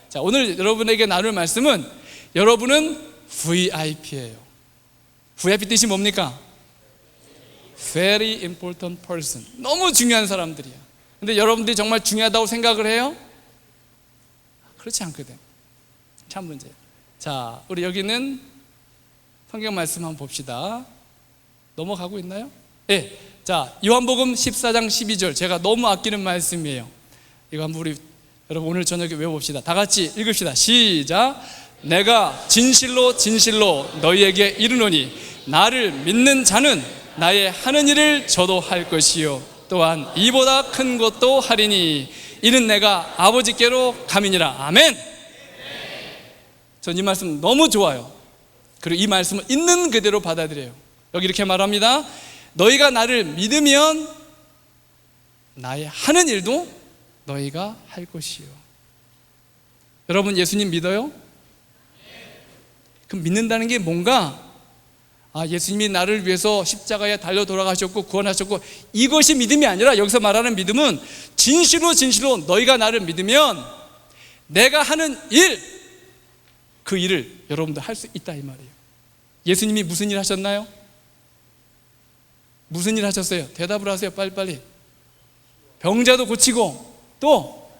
자, 오늘 여러분에게 나눌 말씀은 여러분은 VIP예요. VIP 뜻이 뭡니까? Very important person. 너무 중요한 사람들이야. 근데 여러분들이 정말 중요하다고 생각을 해요? 그렇지 않거든. 참 문제예요. 자, 우리 여기는 성경 말씀 한번 봅시다. 넘어가고 있나요? 네. 자, 요한복음 14장 12절. 제가 너무 아끼는 말씀이에요. 이거 한번 우리 여러분 오늘 저녁에 외워봅시다. 다 같이 읽읍시다. 시작. 내가 진실로 진실로 너희에게 이르노니 나를 믿는 자는 나의 하는 일을 저도 할 것이요 또한 이보다 큰 것도 하리니 이는 내가 아버지께로 감이니라. 아멘. 전 이 말씀 너무 좋아요. 그리고 이 말씀을 있는 그대로 받아들여요. 여기 이렇게 말합니다. 너희가 나를 믿으면 나의 하는 일도 너희가 할 것이요. 여러분 예수님 믿어요? 그럼 믿는다는 게 뭔가? 예수님이 나를 위해서 십자가에 달려 돌아가셨고 구원하셨고, 이것이 믿음이 아니라 여기서 말하는 믿음은 진실로 진실로 너희가 나를 믿으면 내가 하는 일, 그 일을 여러분도 할 수 있다 이 말이에요. 예수님이 무슨 일 하셨나요? 무슨 일 하셨어요? 대답을 하세요. 빨리빨리. 병자도 고치고 또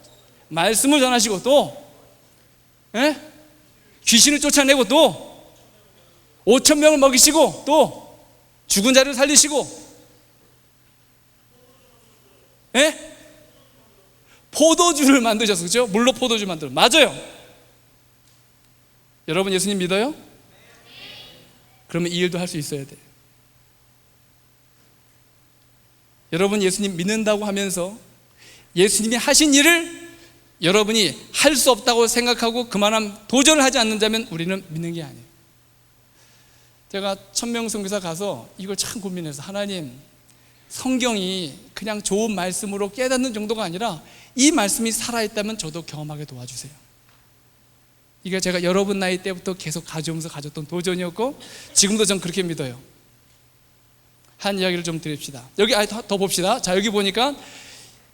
말씀을 전하시고 또 귀신을 쫓아내고 또 5,000명을 먹이시고 또 죽은 자를 살리시고 포도주를 만드셨어요. 그렇죠? 물로 포도주 만들어. 맞아요. 여러분 예수님 믿어요? 그러면 이 일도 할 수 있어야 돼요. 여러분 예수님 믿는다고 하면서 예수님이 하신 일을 여러분이 할 수 없다고 생각하고 그만한 도전을 하지 않는다면 우리는 믿는 게 아니에요. 제가 천명선교사 가서 이걸 참 고민해서, 하나님, 성경이 그냥 좋은 말씀으로 깨닫는 정도가 아니라 이 말씀이 살아있다면 저도 경험하게 도와주세요. 이게 제가 여러분 나이 때부터 계속 가져오면서 가졌던 도전이었고 지금도 전 그렇게 믿어요. 한 이야기를 좀 드립시다. 여기 더 봅시다. 자, 여기 보니까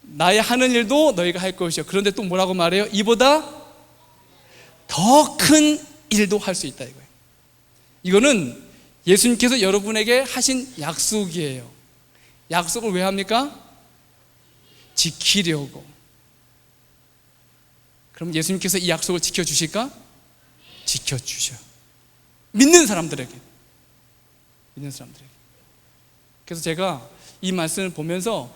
나의 하는 일도 너희가 할 것이요. 그런데 또 뭐라고 말해요? 이보다 더 큰 일도 할 수 있다 이거예요. 이거는 예수님께서 여러분에게 하신 약속이에요. 약속을 왜 합니까? 지키려고. 그럼 예수님께서 이 약속을 지켜주실까? 지켜주셔. 믿는 사람들에게. 믿는 사람들에게. 그래서 제가 이 말씀을 보면서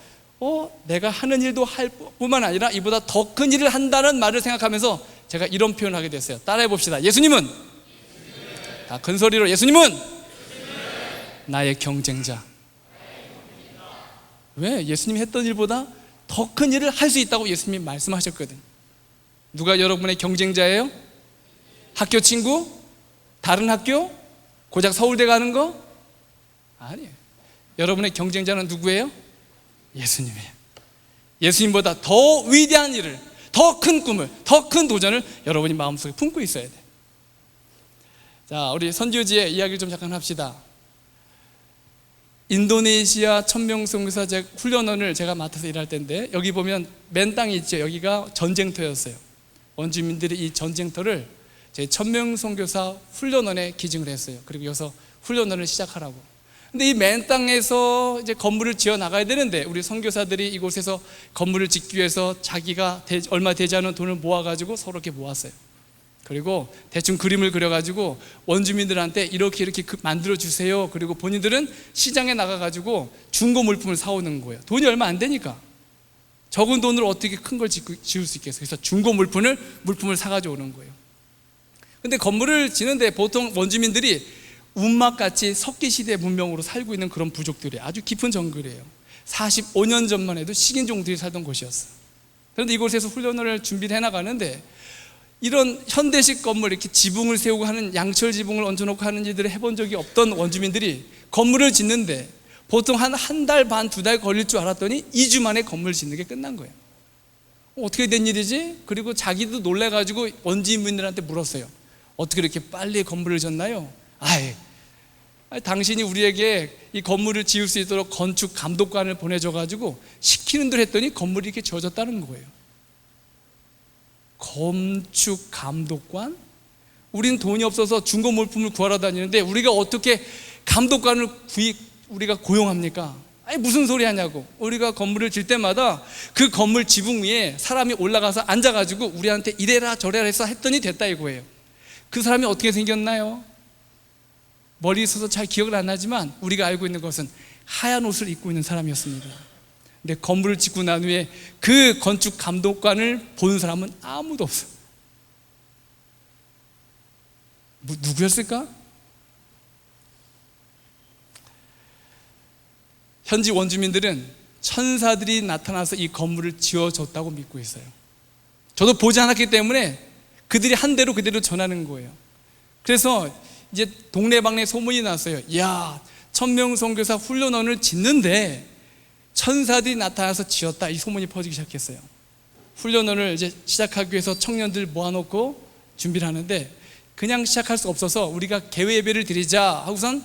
내가 하는 일도 할 뿐만 아니라 이보다 더 큰 일을 한다는 말을 생각하면서 제가 이런 표현을 하게 됐어요. 따라해 봅시다. 예수님은, 다 큰 소리로, 예수님은 나의 경쟁자. 왜? 예수님이 했던 일보다 더 큰 일을 할 수 있다고 예수님이 말씀하셨거든. 누가 여러분의 경쟁자예요? 학교 친구? 다른 학교? 고작 서울대 가는 거? 아니에요. 여러분의 경쟁자는 누구예요? 예수님이에요. 예수님보다 더 위대한 일을, 더 큰 꿈을, 더 큰 도전을 여러분이 마음속에 품고 있어야 돼. 자, 우리 선교지의 이야기를 좀 잠깐 합시다. 인도네시아 천명선교사 훈련원을 제가 맡아서 일할 때인데, 여기 보면 맨 땅이 있죠. 여기가 전쟁터였어요. 원주민들이 이 전쟁터를 제 천명선교사 훈련원에 기증을 했어요. 그리고 여기서 훈련원을 시작하라고. 근데 이 맨 땅에서 이제 건물을 지어 나가야 되는데, 우리 선교사들이 이곳에서 건물을 짓기 위해서 자기가 얼마 되지 않은 돈을 모아가지고 서로 이렇게 모았어요. 그리고 대충 그림을 그려가지고 원주민들한테 이렇게 만들어 주세요. 그리고 본인들은 시장에 나가가지고 중고 물품을 사오는 거예요. 돈이 얼마 안 되니까. 적은 돈으로 어떻게 큰 걸 지을 수 있겠어요. 그래서 중고 물품을 사가지고 오는 거예요. 근데 건물을 지는데 보통 원주민들이 운막같이 석기시대 문명으로 살고 있는 그런 부족들이에요. 아주 깊은 정글이에요. 45년 전만 해도 식인종들이 살던 곳이었어요. 그런데 이곳에서 훈련을 준비를 해나가는데, 이런 현대식 건물, 이렇게 지붕을 세우고 하는, 양철 지붕을 얹어놓고 하는 일들을 해본 적이 없던 원주민들이 건물을 짓는데 보통 한 달 반, 2달 걸릴 줄 알았더니 2주 만에 건물 짓는 게 끝난 거예요. 어떻게 된 일이지? 그리고 자기도 놀래가지고 원주민들한테 물었어요. 어떻게 이렇게 빨리 건물을 짓나요? 당신이 우리에게 이 건물을 지을 수 있도록 건축 감독관을 보내줘가지고 시키는 대로 했더니 건물이 이렇게 지어졌다는 거예요. 건축 감독관? 우린 돈이 없어서 중고 물품을 구하러 다니는데 우리가 어떻게 감독관을 우리가 고용합니까? 아니 무슨 소리 하냐고. 우리가 건물을 질 때마다 그 건물 지붕 위에 사람이 올라가서 앉아가지고 우리한테 이래라 저래라 해서 했더니 됐다 이거예요. 그 사람이 어떻게 생겼나요? 머리 있어서 잘 기억은 안 나지만 우리가 알고 있는 것은 하얀 옷을 입고 있는 사람이었습니다. 근데 건물을 짓고 난 후에 그 건축 감독관을 보는 사람은 아무도 없어. 누구였을까? 현지 원주민들은 천사들이 나타나서 이 건물을 지어줬다고 믿고 있어요. 저도 보지 않았기 때문에 그들이 한 대로 그대로 전하는 거예요. 그래서 이제 동네방네 소문이 났어요. 야, 천명선교사 훈련원을 짓는데 천사들이 나타나서 지었다. 이 소문이 퍼지기 시작했어요. 훈련원을 이제 시작하기 위해서 청년들 모아놓고 준비를 하는데 그냥 시작할 수 없어서 우리가 개회 예배를 드리자 하고선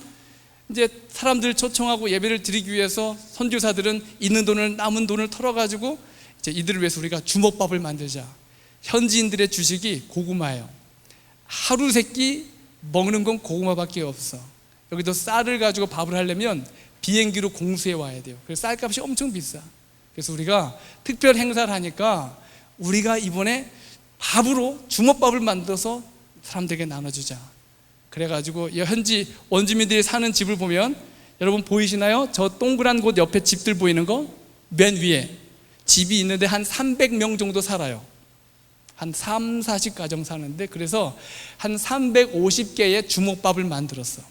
이제 사람들을 초청하고 예배를 드리기 위해서 선교사들은 있는 돈을 남은 돈을 털어가지고 이제 이들을 위해서 우리가 주먹밥을 만들자. 현지인들의 주식이 고구마예요. 하루 세끼 먹는 건 고구마밖에 없어. 여기도 쌀을 가지고 밥을 하려면 비행기로 공수해 와야 돼요. 그래서 쌀값이 엄청 비싸. 그래서 우리가 특별 행사를 하니까 우리가 이번에 밥으로 주먹밥을 만들어서 사람들에게 나눠주자. 그래가지고 현지 원주민들이 사는 집을 보면 여러분 보이시나요? 저 동그란 곳 옆에 집들 보이는 거? 맨 위에 집이 있는데 한 300명 정도 살아요. 한 3, 40가정 사는데 그래서 한 350개의 주먹밥을 만들었어.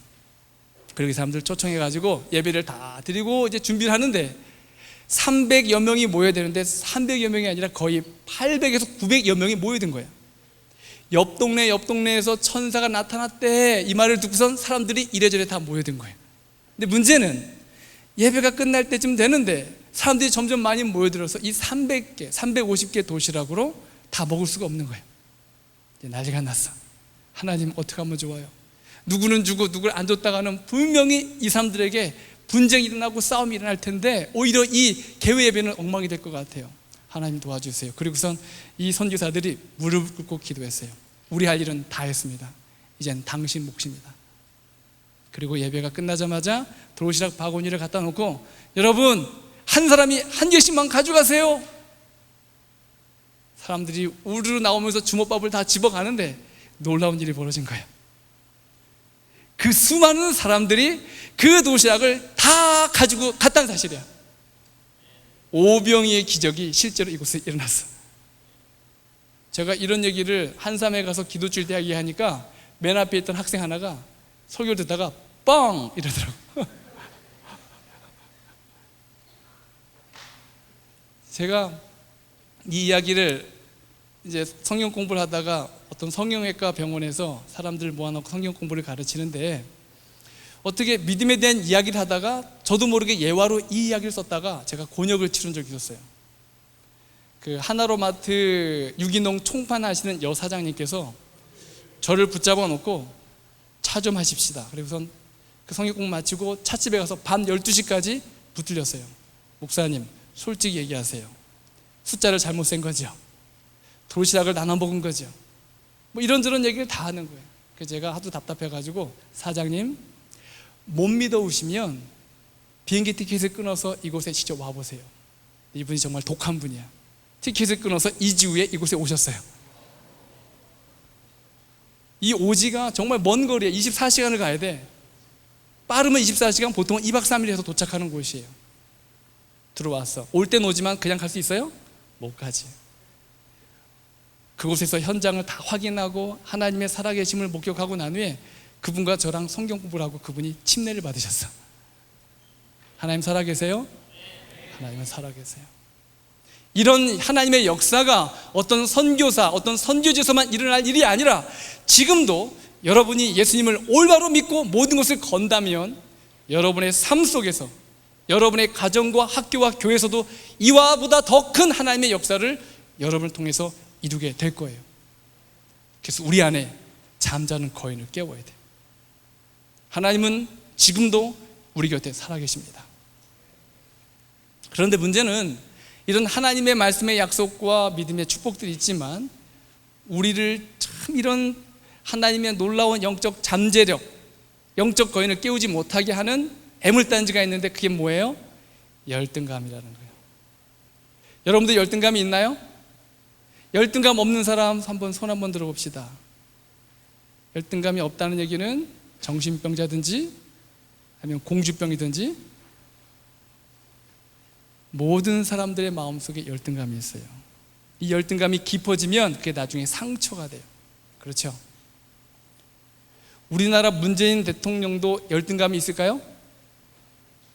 그리고 이 사람들 초청해가지고 예배를 다 드리고 이제 준비를 하는데 300여 명이 모여야 되는데 300여 명이 아니라 거의 800에서 900여 명이 모여든 거야. 옆 동네에서 천사가 나타났대 이 말을 듣고선 사람들이 이래저래 다 모여든 거예요. 근데 문제는 예배가 끝날 때쯤 되는데 사람들이 점점 많이 모여들어서 이 300개, 350개 도시락으로 다 먹을 수가 없는 거예요. 이제 난리가 났어. 하나님 어떻게 하면 좋아요? 누구는 주고 누구를 안 줬다가는 분명히 이 사람들에게 분쟁이 일어나고 싸움이 일어날 텐데 오히려 이 개회 예배는 엉망이 될 것 같아요. 하나님 도와주세요. 그리고선 이 선교사들이 무릎 꿇고 기도했어요. 우리 할 일은 다 했습니다. 이젠 당신 몫입니다. 그리고 예배가 끝나자마자 도시락 바구니를 갖다 놓고 여러분 한 사람이 한 개씩만 가져가세요. 사람들이 우르르 나오면서 주먹밥을 다 집어가는데 놀라운 일이 벌어진 거예요. 그 수많은 사람들이 그 도시락을 다 가지고 갔다는 사실이야. 오병이의 기적이 실제로 이곳에 일어났어. 제가 이런 얘기를 한삼에 가서 기도줄 때 이야기하니까 맨 앞에 있던 학생 하나가 설교를 듣다가 뻥 이러더라고. 제가 이 이야기를 이제 성경 공부를 하다가 어떤 성형외과 병원에서 사람들 모아놓고 성경 공부를 가르치는데 어떻게 믿음에 대한 이야기를 하다가 저도 모르게 예화로 이 이야기를 썼다가 제가 곤욕을 치른 적이 있었어요. 그 하나로마트 유기농 총판하시는 여사장님께서 저를 붙잡아 놓고 차 좀 하십시다. 그리고선 그 성경 공부 마치고 찻집에 가서 밤 12시까지 붙들렸어요. 목사님 솔직히 얘기하세요. 숫자를 잘못 센 거죠. 도시락을 나눠 먹은 거죠. 뭐 이런저런 얘기를 다 하는 거예요. 그래서 제가 하도 답답해가지고 사장님 못 믿어오시면 비행기 티켓을 끊어서 이곳에 직접 와보세요. 이분이 정말 독한 분이야. 티켓을 끊어서 2주 후에 이곳에 오셨어요. 이 오지가 정말 먼 거리에 24시간을 가야 돼. 빠르면 24시간, 보통은 2박 3일 해서 도착하는 곳이에요. 들어왔어. 올 땐 오지만 그냥 갈 수 있어요? 못 가지. 그곳에서 현장을 다 확인하고 하나님의 살아계심을 목격하고 난 후에 그분과 저랑 성경 공부를 하고 그분이 침례를 받으셨어. 하나님 살아계세요? 하나님은 살아계세요. 이런 하나님의 역사가 어떤 선교사, 어떤 선교지에서만 일어날 일이 아니라 지금도 여러분이 예수님을 올바로 믿고 모든 것을 건다면 여러분의 삶 속에서 여러분의 가정과 학교와 교회에서도 이와 보다 더 큰 하나님의 역사를 여러분을 통해서 이루게 될 거예요. 그래서 우리 안에 잠자는 거인을 깨워야 돼. 하나님은 지금도 우리 곁에 살아계십니다. 그런데 문제는 이런 하나님의 말씀의 약속과 믿음의 축복들이 있지만 우리를 참 이런 하나님의 놀라운 영적 잠재력, 영적 거인을 깨우지 못하게 하는 애물단지가 있는데 그게 뭐예요? 열등감이라는 거예요. 여러분들 열등감이 있나요? 열등감 없는 사람 한번 손 한번 들어봅시다. 열등감이 없다는 얘기는 정신병자든지 아니면 공주병이든지 모든 사람들의 마음속에 열등감이 있어요. 이 열등감이 깊어지면 그게 나중에 상처가 돼요. 그렇죠? 우리나라 문재인 대통령도 열등감이 있을까요?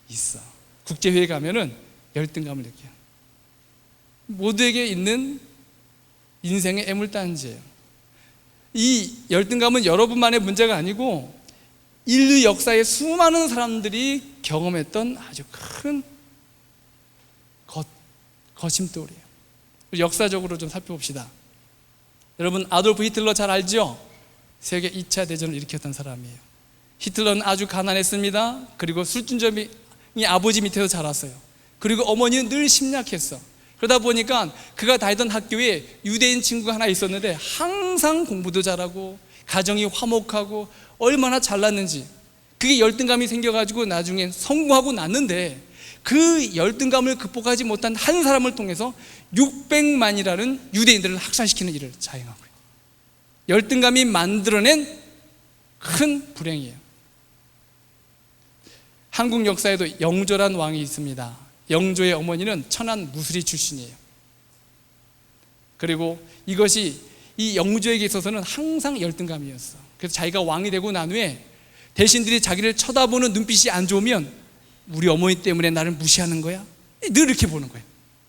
있어. 국제회의 가면은 열등감을 느껴요. 모두에게 있는 인생의 애물단지예요. 이 열등감은 여러분만의 문제가 아니고 인류 역사에 수많은 사람들이 경험했던 아주 큰 거심돌이에요. 역사적으로 좀 살펴봅시다. 여러분 아돌프 히틀러 잘 알죠? 세계 2차 대전을 일으켰던 사람이에요. 히틀러는 아주 가난했습니다. 그리고 술준점이 아버지 밑에서 자랐어요. 그리고 어머니는 늘 심약했어. 그러다 보니까 그가 다니던 학교에 유대인 친구가 하나 있었는데 항상 공부도 잘하고 가정이 화목하고 얼마나 잘났는지 그게 열등감이 생겨가지고 나중에 성공하고 났는데 그 열등감을 극복하지 못한 한 사람을 통해서 600만이라는 유대인들을 학살시키는 일을 자행한 거예요. 열등감이 만들어낸 큰 불행이에요. 한국 역사에도 영조란 왕이 있습니다. 영조의 어머니는 천안 무술이 출신이에요. 그리고 이것이 이 영조에게 있어서는 항상 열등감이었어. 그래서 자기가 왕이 되고 난 후에 대신들이 자기를 쳐다보는 눈빛이 안 좋으면 우리 어머니 때문에 나를 무시하는 거야? 늘 이렇게 보는 거예요.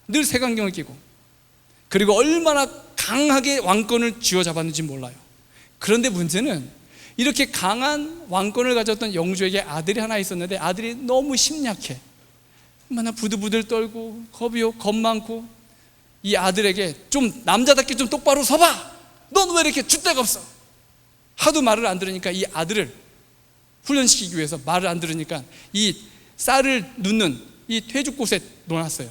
늘 색안경을 끼고. 그리고 얼마나 강하게 왕권을 쥐어잡았는지 몰라요. 그런데 문제는 이렇게 강한 왕권을 가졌던 영조에게 아들이 하나 있었는데 아들이 너무 심약해. 얼마나 부들부들 떨고 겁 많고 이 아들에게 좀 남자답게 좀 똑바로 서봐! 넌 왜 이렇게 줏대가 없어? 하도 말을 안 들으니까 이 아들을 훈련시키기 위해서 말을 안 들으니까 이 쌀을 눕는 이 퇴죽곳에 놓았어요.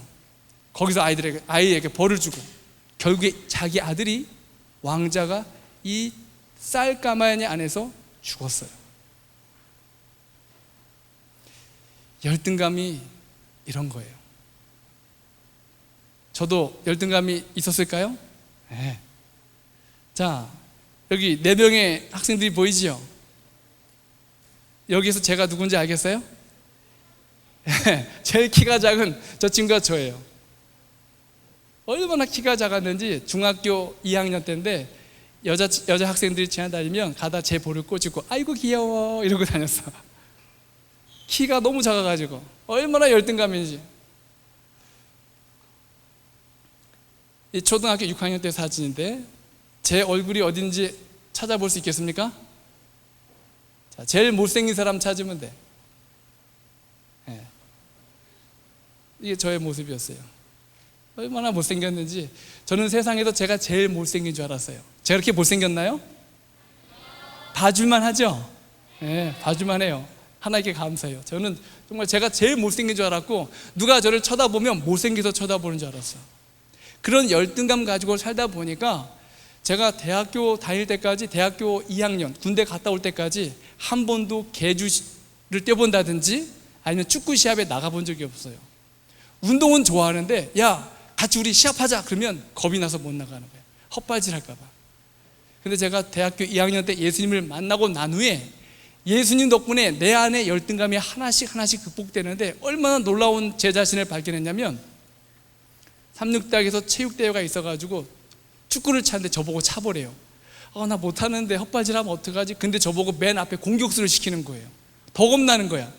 거기서 아이에게 벌을 주고 결국에 자기 아들이 왕자가 이 쌀가마니 안에서 죽었어요. 열등감이 이런 거예요. 저도 열등감이 있었을까요? 네. 자, 여기 4명의 학생들이 보이지요? 여기서 제가 누군지 알겠어요? 제일 키가 작은 저 친구가 저예요. 얼마나 키가 작았는지 중학교 2학년 때인데 여자 학생들이 지나다니면 가다 제 볼을 꼬집고 아이고 귀여워 이러고 다녔어. 키가 너무 작아가지고 얼마나 열등감인지. 이 초등학교 6학년 때 사진인데 제 얼굴이 어딘지 찾아볼 수 있겠습니까? 자, 제일 못생긴 사람 찾으면 돼. 네. 이게 저의 모습이었어요. 얼마나 못생겼는지 저는 세상에서 제가 제일 못생긴 줄 알았어요. 제가 그렇게 못생겼나요? 봐줄만 하죠? 네, 봐줄만 해요. 하나님께 감사해요. 저는 정말 제가 제일 못생긴 줄 알았고 누가 저를 쳐다보면 못생겨서 쳐다보는 줄 알았어요. 그런 열등감 가지고 살다 보니까 제가 대학교 다닐 때까지 대학교 2학년 군대 갔다 올 때까지 한 번도 계주를 뛰어본다든지 아니면 축구 시합에 나가본 적이 없어요. 운동은 좋아하는데 야 같이 우리 시합하자 그러면 겁이 나서 못 나가는 거예요. 헛발질할까 봐. 근데 제가 대학교 2학년 때 예수님을 만나고 난 후에 예수님 덕분에 내 안에 열등감이 하나씩 극복되는데 얼마나 놀라운 제 자신을 발견했냐면 삼육대학에서 체육대회가 있어가지고 축구를 차는데 저보고 차보래요. 나 못하는데 헛발질하면 어떡하지? 근데 저보고 맨 앞에 공격수를 시키는 거예요. 더 겁나는 거야.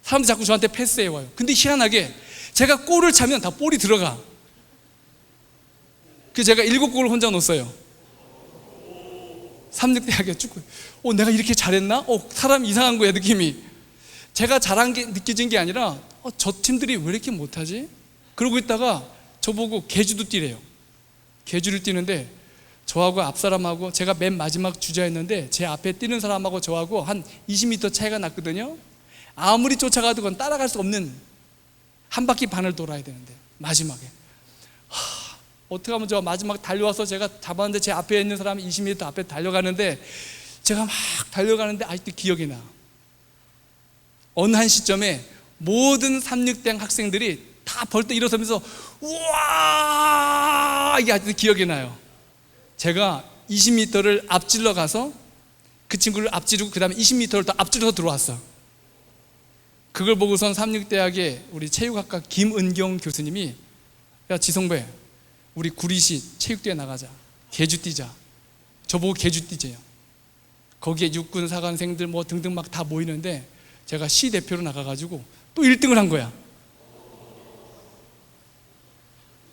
사람들이 자꾸 저한테 패스해와요. 근데 희한하게 제가 골을 차면 다 볼이 들어가. 그래서 제가 7골을 혼자 넣었어요. 삼육대학에 축구. 내가 이렇게 잘했나? 사람 이상한 거야 느낌이. 제가 잘한 게 느껴진 게 아니라 저 팀들이 왜 이렇게 못하지? 그러고 있다가 저보고 계주도 뛰래요. 계주를 뛰는데 저하고 앞사람하고 제가 맨 마지막 주자였는데 제 앞에 뛰는 사람하고 저하고 한 20m 차이가 났거든요. 아무리 쫓아가도 그건 따라갈 수 없는 한 바퀴 반을 돌아야 되는데 마지막에 어떻게 하면 저 마지막 달려와서 제가 잡았는데 제 앞에 있는 사람이 20m 앞에 달려가는데 제가 막 달려가는데 아직도 기억이 나. 어느 한 시점에 모든 3,6대 학생들이 다 벌떡 일어서면서 우와, 이게 아직도 기억이 나요. 제가 20m를 앞질러 가서 그 친구를 앞지르고 그 다음에 20m를 더 앞질러서 들어왔어. 그걸 보고선 3,6대학의 우리 체육학과 김은경 교수님이 야 지성배, 우리 구리시 체육대회 나가자, 계주 뛰자. 저보고 계주 뛰재요. 거기에 육군 사관생들 뭐 등등 막 다 모이는데 제가 시 대표로 나가가지고 또 1등을 한 거야.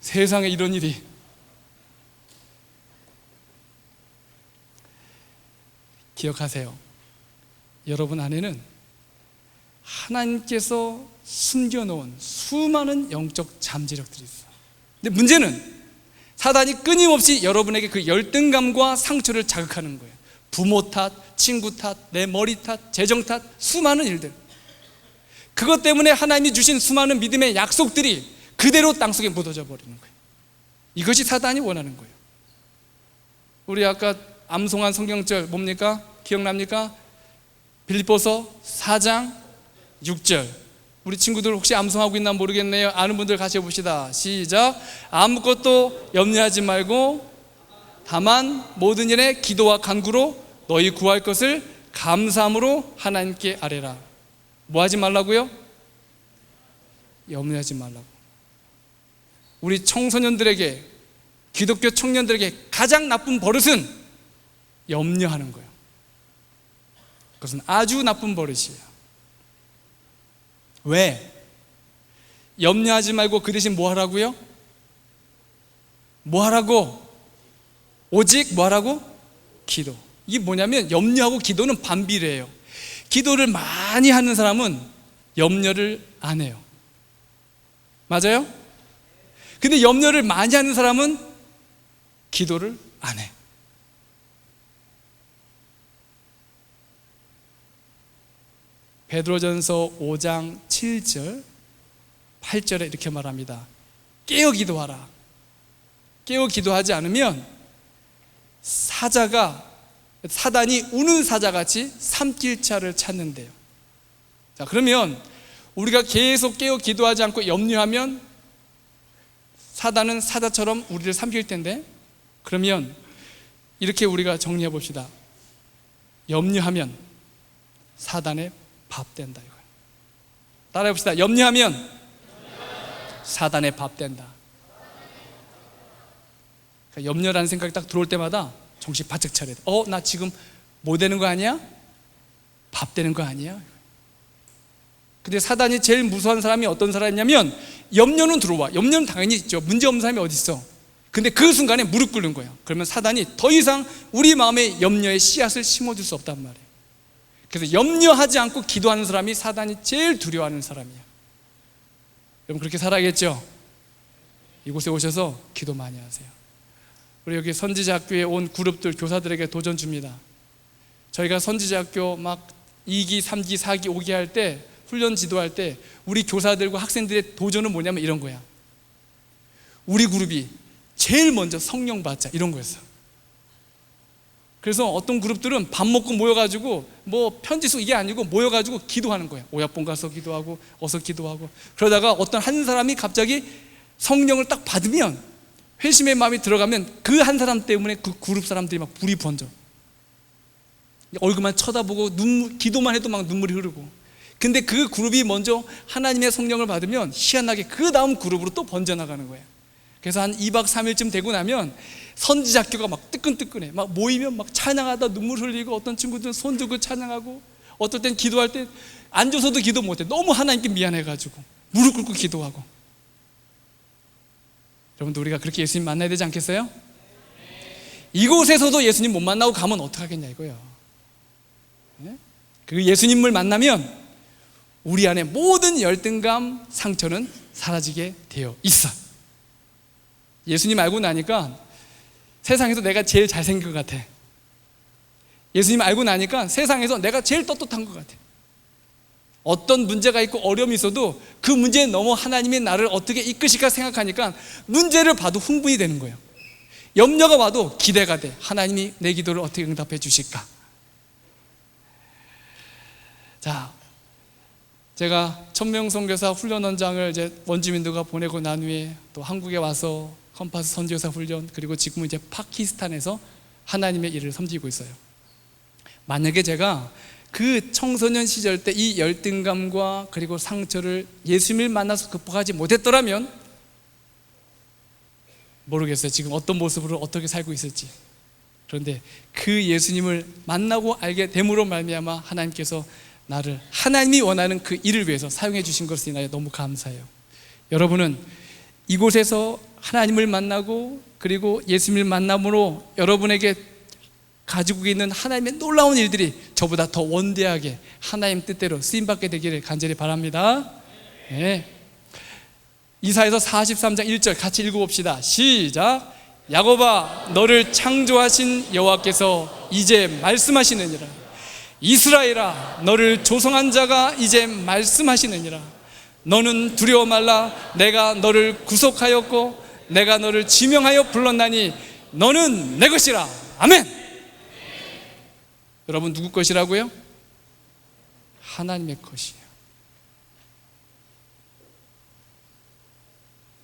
세상에 이런 일이. 기억하세요. 여러분 안에는 하나님께서 숨겨놓은 수많은 영적 잠재력들이 있어요. 근데 문제는 사단이 끊임없이 여러분에게 그 열등감과 상처를 자극하는 거예요. 부모 탓, 친구 탓, 내 머리 탓, 재정 탓, 수많은 일들. 그것 때문에 하나님이 주신 수많은 믿음의 약속들이 그대로 땅속에 묻어져 버리는 거예요. 이것이 사단이 원하는 거예요. 우리 아까 암송한 성경절 뭡니까? 기억납니까? 빌립보서 4장 6절. 우리 친구들 혹시 암송하고 있나 모르겠네요. 아는 분들 같이 해봅시다. 시작. 아무것도 염려하지 말고 다만 모든 일에 기도와 간구로 너희 구할 것을 감사함으로 하나님께 아뢰라. 뭐 하지 말라고요? 염려하지 말라고. 우리 청소년들에게, 기독교 청년들에게 가장 나쁜 버릇은 염려하는 거예요. 그것은 아주 나쁜 버릇이에요. 왜? 염려하지 말고 그 대신 뭐 하라고요? 뭐 하라고? 오직 뭐 하라고? 기도. 이게 뭐냐면 염려하고 기도는 반비례해요. 기도를 많이 하는 사람은 염려를 안 해요. 맞아요? 근데 염려를 많이 하는 사람은 기도를 안 해. 베드로전서 5장 7절 8절에 이렇게 말합니다. 깨어 기도하라. 깨어 기도하지 않으면 사단이 우는 사자같이 삼킬차를 찾는데요. 자, 그러면 우리가 계속 깨어 기도하지 않고 염려하면 사단은 사자처럼 우리를 삼킬 텐데, 그러면 이렇게 우리가 정리해 봅시다. 염려하면 사단의 밥 된다 이거예요. 따라해 봅시다. 염려하면 사단의 밥 된다. 그러니까 염려라는 생각이 딱 들어올 때마다 정신 바짝 차려야 돼. 나 지금 뭐 되는 거 아니야? 밥 되는 거 아니야? 근데 사단이 제일 무서운 사람이 어떤 사람이냐면, 염려는 들어와. 염려는 당연히 있죠. 문제 없는 사람이 어디 있어. 근데 그 순간에 무릎 꿇는 거예요. 그러면 사단이 더 이상 우리 마음에 염려의 씨앗을 심어줄 수 없단 말이에요. 그래서 염려하지 않고 기도하는 사람이 사단이 제일 두려워하는 사람이에요. 여러분 그렇게 살아야겠죠? 이곳에 오셔서 기도 많이 하세요. 우리 여기 선지자학교에 온 그룹들 교사들에게 도전 줍니다. 저희가 선지자학교 막 2기, 3기, 4기, 5기 할 때, 훈련 지도할 때 우리 교사들과 학생들의 도전은 뭐냐면 이런 거야. 우리 그룹이 제일 먼저 성령 받자, 이런 거였어. 그래서 어떤 그룹들은 밥 먹고 모여가지고 뭐 편지수 이게 아니고 모여가지고 기도하는 거야. 오야뽕 가서 기도하고 어서 기도하고. 그러다가 어떤 한 사람이 갑자기 성령을 딱 받으면, 회심의 마음이 들어가면 그 한 사람 때문에 그 그룹 사람들이 막 불이 번져. 얼굴만 쳐다보고 기도만 해도 막 눈물이 흐르고. 근데 그 그룹이 먼저 하나님의 성령을 받으면 희한하게 그 다음 그룹으로 또 번져나가는 거예요. 그래서 한 2박 3일쯤 되고 나면 선지자학교가 막 뜨끈뜨끈해. 막 모이면 막 찬양하다 눈물 흘리고, 어떤 친구들은 손 들고 찬양하고, 어떨 땐 기도할 때 앉아서도 기도 못해. 너무 하나님께 미안해가지고 무릎 꿇고 기도하고. 여러분들 우리가 그렇게 예수님 만나야 되지 않겠어요? 이곳에서도 예수님 못 만나고 가면 어떡하겠냐 이거예요. 그 예수님을 만나면 우리 안에 모든 열등감, 상처는 사라지게 되어 있어. 예수님 알고 나니까 세상에서 내가 제일 잘생긴 것 같아. 예수님 알고 나니까 세상에서 내가 제일 떳떳한 것 같아. 어떤 문제가 있고 어려움이 있어도 그 문제에 너무 하나님이 나를 어떻게 이끄실까 생각하니까 문제를 봐도 흥분이 되는 거예요. 염려가 와도 기대가 돼. 하나님이 내 기도를 어떻게 응답해 주실까. 자, 제가 천명선교사 훈련원장을 이제 원주민들과 보내고 난 후에 또 한국에 와서 컴파스 선교사 훈련, 그리고 지금은 이제 파키스탄에서 하나님의 일을 섬기고 있어요. 만약에 제가 그 청소년 시절 때 이 열등감과 그리고 상처를 예수님을 만나서 극복하지 못했더라면 모르겠어요. 지금 어떤 모습으로 어떻게 살고 있을지. 그런데 그 예수님을 만나고 알게 됨으로 말미암아 하나님께서 나를 하나님이 원하는 그 일을 위해서 사용해 주신 것을 인하여 너무 감사해요. 여러분은 이곳에서 하나님을 만나고 그리고 예수님을 만남으로 여러분에게 가지고 있는 하나님의 놀라운 일들이 저보다 더 원대하게 하나님 뜻대로 쓰임받게 되기를 간절히 바랍니다. 네. 이사야서 43장 1절 같이 읽어봅시다. 시작. 야곱아, 너를 창조하신 여호와께서 이제 말씀하시느니라. 이스라엘아, 너를 조성한 자가 이제 말씀하시느니라. 너는 두려워 말라. 내가 너를 구속하였고 내가 너를 지명하여 불렀나니 너는 내 것이라. 아멘. 여러분 누구 것이라고요? 하나님의 것이에요.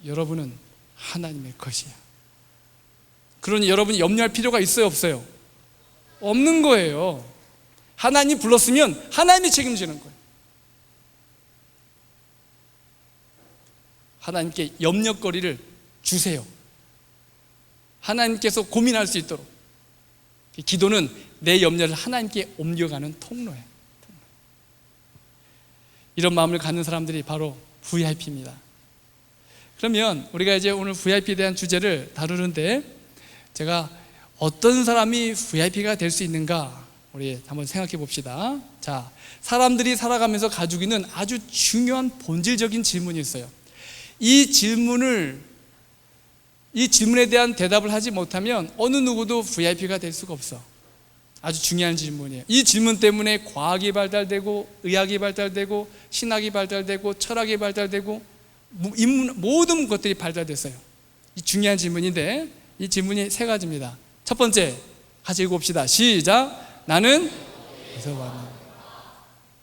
여러분은 하나님의 것이에요. 그러니 여러분이 염려할 필요가 있어요, 없어요? 없는 거예요. 하나님 불렀으면 하나님이 책임지는 거예요. 하나님께 염려거리를 주세요. 하나님께서 고민할 수 있도록. 기도는 내 염려를 하나님께 옮겨가는 통로예요. 이런 마음을 갖는 사람들이 바로 VIP입니다. 그러면 우리가 이제 오늘 VIP에 대한 주제를 다루는데, 제가 어떤 사람이 VIP가 될 수 있는가 우리 한번 생각해 봅시다. 자, 사람들이 살아가면서 가지고 있는 아주 중요한 본질적인 질문이 있어요. 이 질문에 대한 대답을 하지 못하면 어느 누구도 VIP가 될 수가 없어. 아주 중요한 질문이에요. 이 질문 때문에 과학이 발달되고 의학이 발달되고 신학이 발달되고 철학이 발달되고 모든 것들이 발달됐어요. 이 중요한 질문인데, 이 질문이 세 가지입니다. 첫 번째, 같이 읽어봅시다. 시작. 나는 어디서 왔나?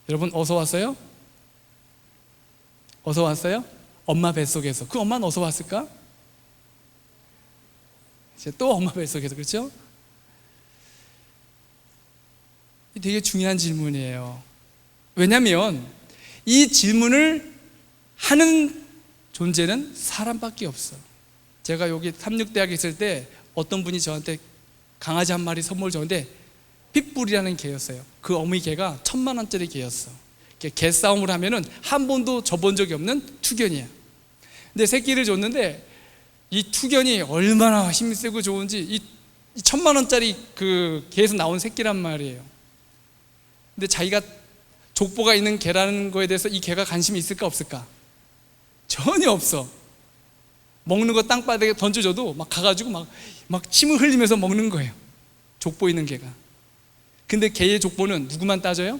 여러분 어디서 왔어요? 어디서 왔어요? 엄마 뱃속에서. 그 엄마는 어디서 왔을까? 이제 또 엄마 뱃속에서. 그렇죠? 되게 중요한 질문이에요. 왜냐하면 이 질문을 하는 존재는 사람밖에 없어. 제가 여기 삼육대학에 있을 때 어떤 분이 저한테 강아지 한 마리 선물 줬는데 핏불이라는 개였어요. 그 어머니 개가 1,000,000원짜리 개였어. 개 싸움을 하면은 한 번도 져본 적이 없는 투견이야. 근데 새끼를 줬는데 이 투견이 얼마나 힘이 세고 좋은지, 이 1,000,000원짜리 그 개에서 나온 새끼란 말이에요. 근데 자기가 족보가 있는 개라는 거에 대해서 이 개가 관심이 있을까 없을까? 전혀 없어. 먹는 거 땅바닥에 던져줘도 막 가가지고 막 침을 흘리면서 먹는 거예요. 족보 있는 개가. 근데 개의 족보는 누구만 따져요?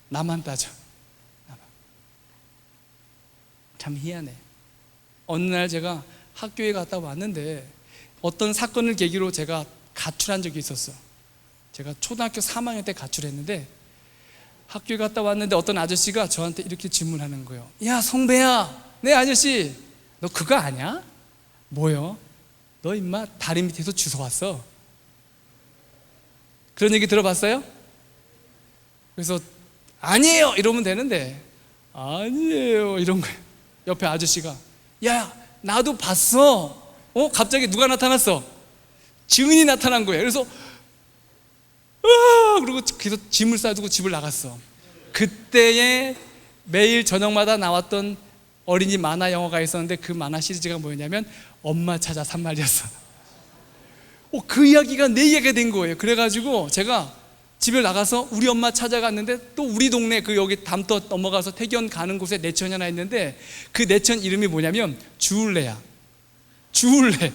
나만 따져. 나만. 참 희한해. 어느 날 제가 학교에 갔다 왔는데 어떤 사건을 계기로 제가 가출한 적이 있었어. 제가 초등학교 3학년 때 가출했는데, 학교에 갔다 왔는데 어떤 아저씨가 저한테 이렇게 질문하는 거예요. 야, 성배야, 네 아저씨, 너 그거 아냐? 뭐요? 너 임마 다리 밑에서 주워왔어. 그런 얘기 들어봤어요? 그래서 아니에요 이러면 되는데, 아니에요 이런 거예요. 옆에 아저씨가, 야, 나도 봤어. 갑자기 누가 나타났어? 증인이 나타난 거예요. 그래서 그리고 그래서 짐을 싸두고 집을 나갔어. 그때에 매일 저녁마다 나왔던 어린이 만화 영화가 있었는데, 그 만화 시리즈가 뭐였냐면 엄마 찾아 산말이었어. 그 이야기가 내 이야기가 된 거예요. 그래가지고 제가 집을 나가서 우리 엄마 찾아갔는데, 또 우리 동네 그 여기 담터 넘어가서 태견 가는 곳에 내천이 하나 있는데, 그 내천 이름이 뭐냐면 주울레야. 주울레.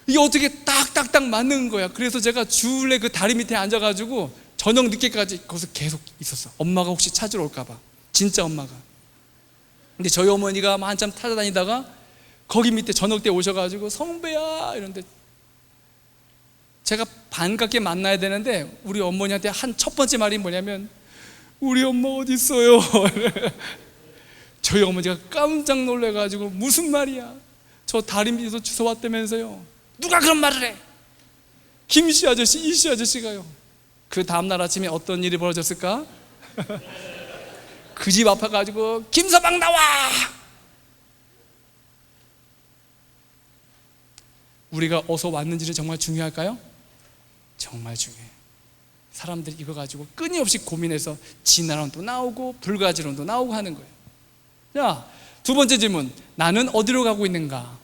이게 어떻게 딱딱딱 맞는 거야. 그래서 제가 주울레 그 다리 밑에 앉아가지고 저녁 늦게까지 거기서 계속 있었어. 엄마가 혹시 찾으러 올까 봐. 진짜 엄마가. 근데 저희 어머니가 한참 찾아다니다가 거기 밑에 저녁 때 오셔가지고 성배야 이런데 제가 반갑게 만나야 되는데 우리 어머니한테 한 첫 번째 말이 뭐냐면 우리 엄마 어디 있어요? 저희 어머니가 깜짝 놀래가지고 무슨 말이야? 저 다림비에서 주워 왔다면서요? 누가 그런 말을 해? 김씨 아저씨, 이씨 아저씨가요. 그 다음날 아침에 어떤 일이 벌어졌을까? 그 집 아파가지고 김서방 나와! 우리가 어디서 왔는지는 정말 중요할까요? 정말 중요해요. 사람들이 이거 가지고 끊임없이 고민해서 진화론도 나오고 불가지론도 나오고 하는 거예요. 자, 두 번째 질문. 나는 어디로 가고 있는가?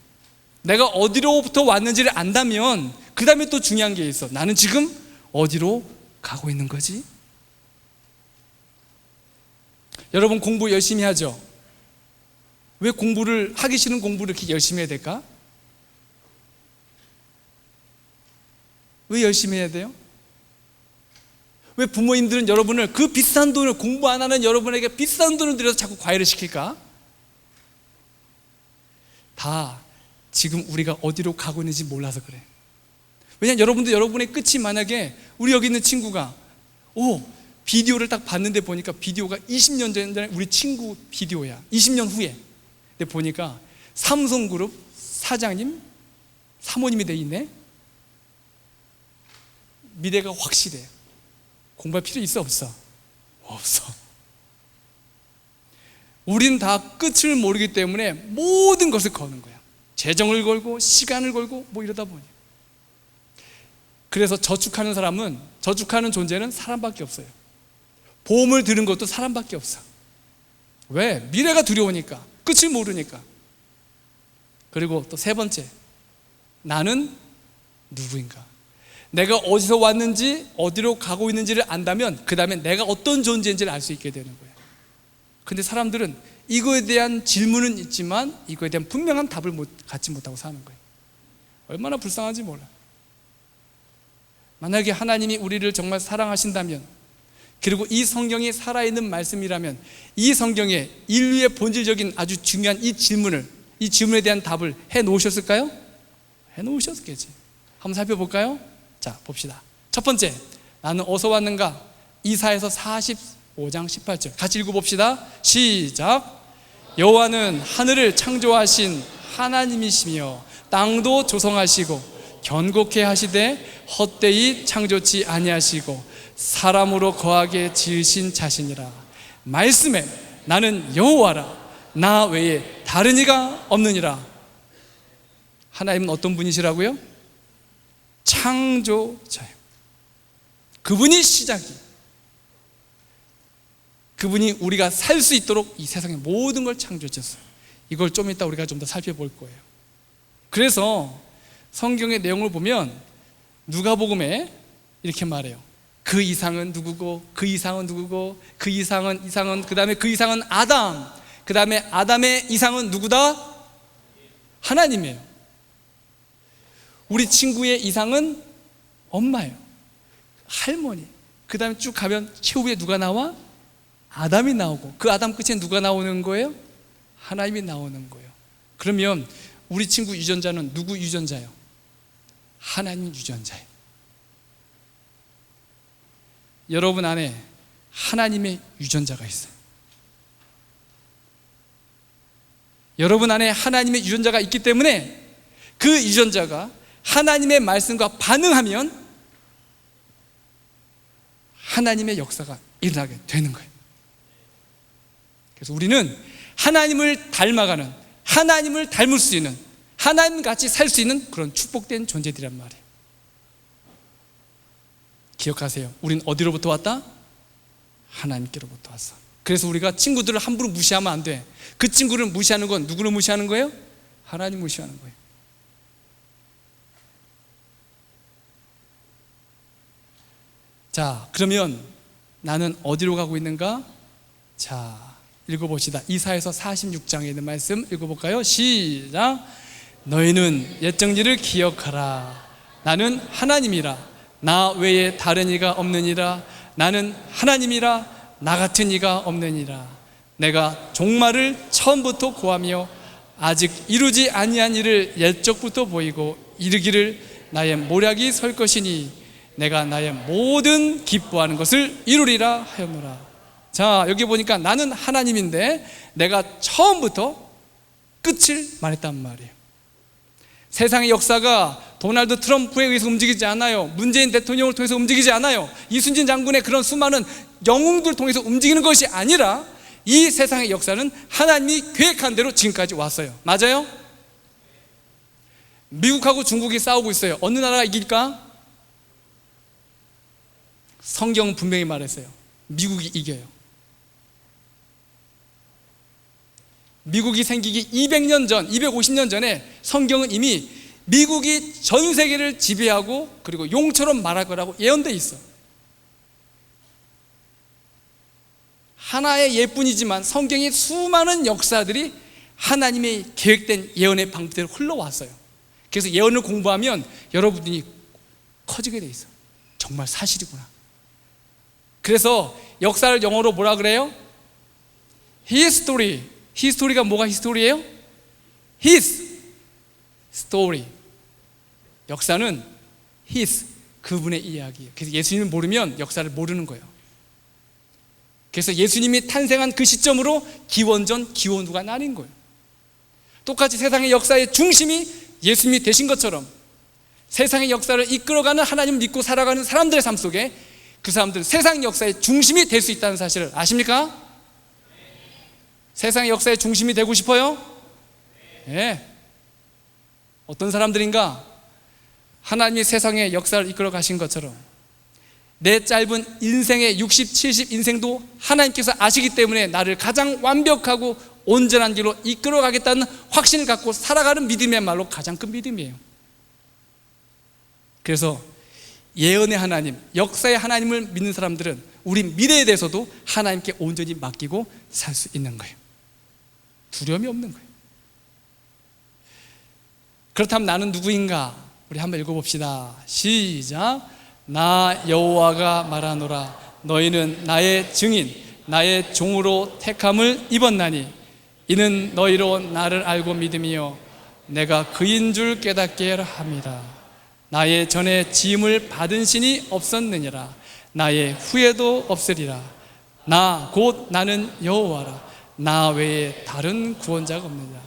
내가 어디로부터 왔는지를 안다면 그 다음에 또 중요한 게 있어. 나는 지금 어디로 가고 있는 거지? 여러분 공부 열심히 하죠? 왜 공부를 하기 싫은 공부를 이렇게 열심히 해야 될까? 왜 열심히 해야 돼요? 왜 부모님들은 여러분을 그 비싼 돈을 공부 안 하는 여러분에게 비싼 돈을 들여서 자꾸 과외를 시킬까? 다 지금 우리가 어디로 가고 있는지 몰라서 그래. 왜냐하면 여러분도 여러분의 끝이 만약에 우리 여기 있는 친구가 비디오를 딱 봤는데 보니까 비디오가 20년 전에 우리 친구 비디오야. 20년 후에. 근데 보니까 삼성그룹 사장님, 사모님이 돼 있네. 미래가 확실해. 공부할 필요 있어 없어? 없어. 우린 다 끝을 모르기 때문에 모든 것을 거는 거야. 재정을 걸고 시간을 걸고 뭐 이러다 보니. 그래서 저축하는 사람은, 저축하는 존재는 사람밖에 없어요. 보험을 들은 것도 사람밖에 없어. 왜? 미래가 두려우니까, 끝을 모르니까. 그리고 또 세 번째, 나는 누구인가? 내가 어디서 왔는지 어디로 가고 있는지를 안다면 그 다음에 내가 어떤 존재인지를 알 수 있게 되는 거예요. 근데 사람들은 이거에 대한 질문은 있지만 이거에 대한 분명한 답을 갖지 못하고 사는 거예요. 얼마나 불쌍한지 몰라. 만약에 하나님이 우리를 정말 사랑하신다면, 그리고 이 성경이 살아있는 말씀이라면 이 성경에 인류의 본질적인 아주 중요한 이 질문에 대한 답을 해놓으셨을까요? 해놓으셨겠지. 한번 살펴볼까요? 자, 봅시다. 첫 번째, 나는 어디서 왔는가? 이사야서 45장 18절 같이 읽어봅시다. 시작. 여호와는 하늘을 창조하신 하나님이시며 땅도 조성하시고 견고케 하시되 헛되이 창조치 아니하시고 사람으로 거하게 지으신 자신이라. 말씀에 나는 여호와라. 나 외에 다른 이가 없느니라. 하나님은 어떤 분이시라고요? 창조자예요. 그분이 시작이에요. 그분이 우리가 살 수 있도록 이 세상의 모든 걸 창조하셨어요. 이걸 좀 이따 우리가 좀 더 살펴볼 거예요. 그래서 성경의 내용을 보면 누가복음에 이렇게 말해요. 그 이상은 누구고, 그 이상은 누구고, 그 이상은 그 다음에 그 이상은 아담, 그 다음에 아담의 이상은 누구다? 하나님이에요. 우리 친구의 이상은 엄마예요. 할머니. 그 다음에 쭉 가면 최후에 누가 나와? 아담이 나오고, 그 아담 끝에 누가 나오는 거예요? 하나님이 나오는 거예요. 그러면 우리 친구 유전자는 누구 유전자예요? 하나님 유전자예요. 여러분 안에 하나님의 유전자가 있어요. 여러분 안에 하나님의 유전자가 있기 때문에 그 유전자가 하나님의 말씀과 반응하면 하나님의 역사가 일어나게 되는 거예요. 그래서 우리는 하나님을 닮아가는, 하나님을 닮을 수 있는, 하나님같이 살 수 있는 그런 축복된 존재들이란 말이에요. 기억하세요. 우린 어디로부터 왔다? 하나님께로부터 왔어. 그래서 우리가 친구들을 함부로 무시하면 안 돼. 그 친구를 무시하는 건 누구를 무시하는 거예요? 하나님 무시하는 거예요. 자, 그러면 나는 어디로 가고 있는가? 자, 읽어봅시다. 이사야서 46장에 있는 말씀 읽어볼까요? 시작. 너희는 옛정일을 기억하라. 나는 하나님이라. 나 외에 다른 이가 없느니라. 나는 하나님이라. 나 같은 이가 없느니라. 내가 종말을 처음부터 고하며 아직 이루지 아니한 일을 옛적부터 보이고 이르기를 나의 모략이 설 것이니 내가 나의 모든 기뻐하는 것을 이루리라 하였노라. 자, 여기 보니까 나는 하나님인데 내가 처음부터 끝을 말했단 말이에요. 세상의 역사가 도널드 트럼프에 의해서 움직이지 않아요. 문재인 대통령을 통해서 움직이지 않아요. 이순신 장군의 그런 수많은 영웅들 통해서 움직이는 것이 아니라 이 세상의 역사는 하나님이 계획한 대로 지금까지 왔어요. 맞아요? 미국하고 중국이 싸우고 있어요. 어느 나라가 이길까? 성경은 분명히 말했어요. 미국이 이겨요. 미국이 생기기 200년 전, 250년 전에 성경은 이미 미국이 전 세계를 지배하고 그리고 용처럼 말할 거라고 예언되어 있어. 하나의 예뿐이지만 성경의 수많은 역사들이 하나님의 계획된 예언의 방법대로 흘러왔어요. 그래서 예언을 공부하면 여러분들이 커지게 돼 있어. 정말 사실이구나. 그래서 역사를 영어로 뭐라 그래요? History. 히스토리가 뭐가 히스토리예요? His story. 역사는 His, 그분의 이야기예요. 그래서 예수님을 모르면 역사를 모르는 거예요. 그래서 예수님이 탄생한 그 시점으로 기원전, 기원후가 나뉜 거예요. 똑같이 세상의 역사의 중심이 예수님이 되신 것처럼 세상의 역사를 이끌어가는 하나님을 믿고 살아가는 사람들의 삶 속에 그 사람들은 세상 역사의 중심이 될 수 있다는 사실을 아십니까? 세상의 역사의 중심이 되고 싶어요? 네. 어떤 사람들인가? 하나님이 세상의 역사를 이끌어 가신 것처럼 내 짧은 인생의 60, 70 인생도 하나님께서 아시기 때문에 나를 가장 완벽하고 온전한 길로 이끌어 가겠다는 확신을 갖고 살아가는 믿음이야말로 가장 큰 믿음이에요. 그래서 예언의 하나님, 역사의 하나님을 믿는 사람들은 우리 미래에 대해서도 하나님께 온전히 맡기고 살 수 있는 거예요. 두려움이 없는 거예요. 그렇다면 나는 누구인가? 우리 한번 읽어봅시다. 시작. 나 여호와가 말하노라. 너희는 나의 증인, 나의 종으로 택함을 입었나니 이는 너희로 나를 알고 믿음이요 내가 그인 줄 깨닫게 함이라. 나의 전에 지음을 받은 신이 없었느니라. 나의 후에도 없으리라. 나 곧 나는 여호와라. 나 외에 다른 구원자가 없느니라.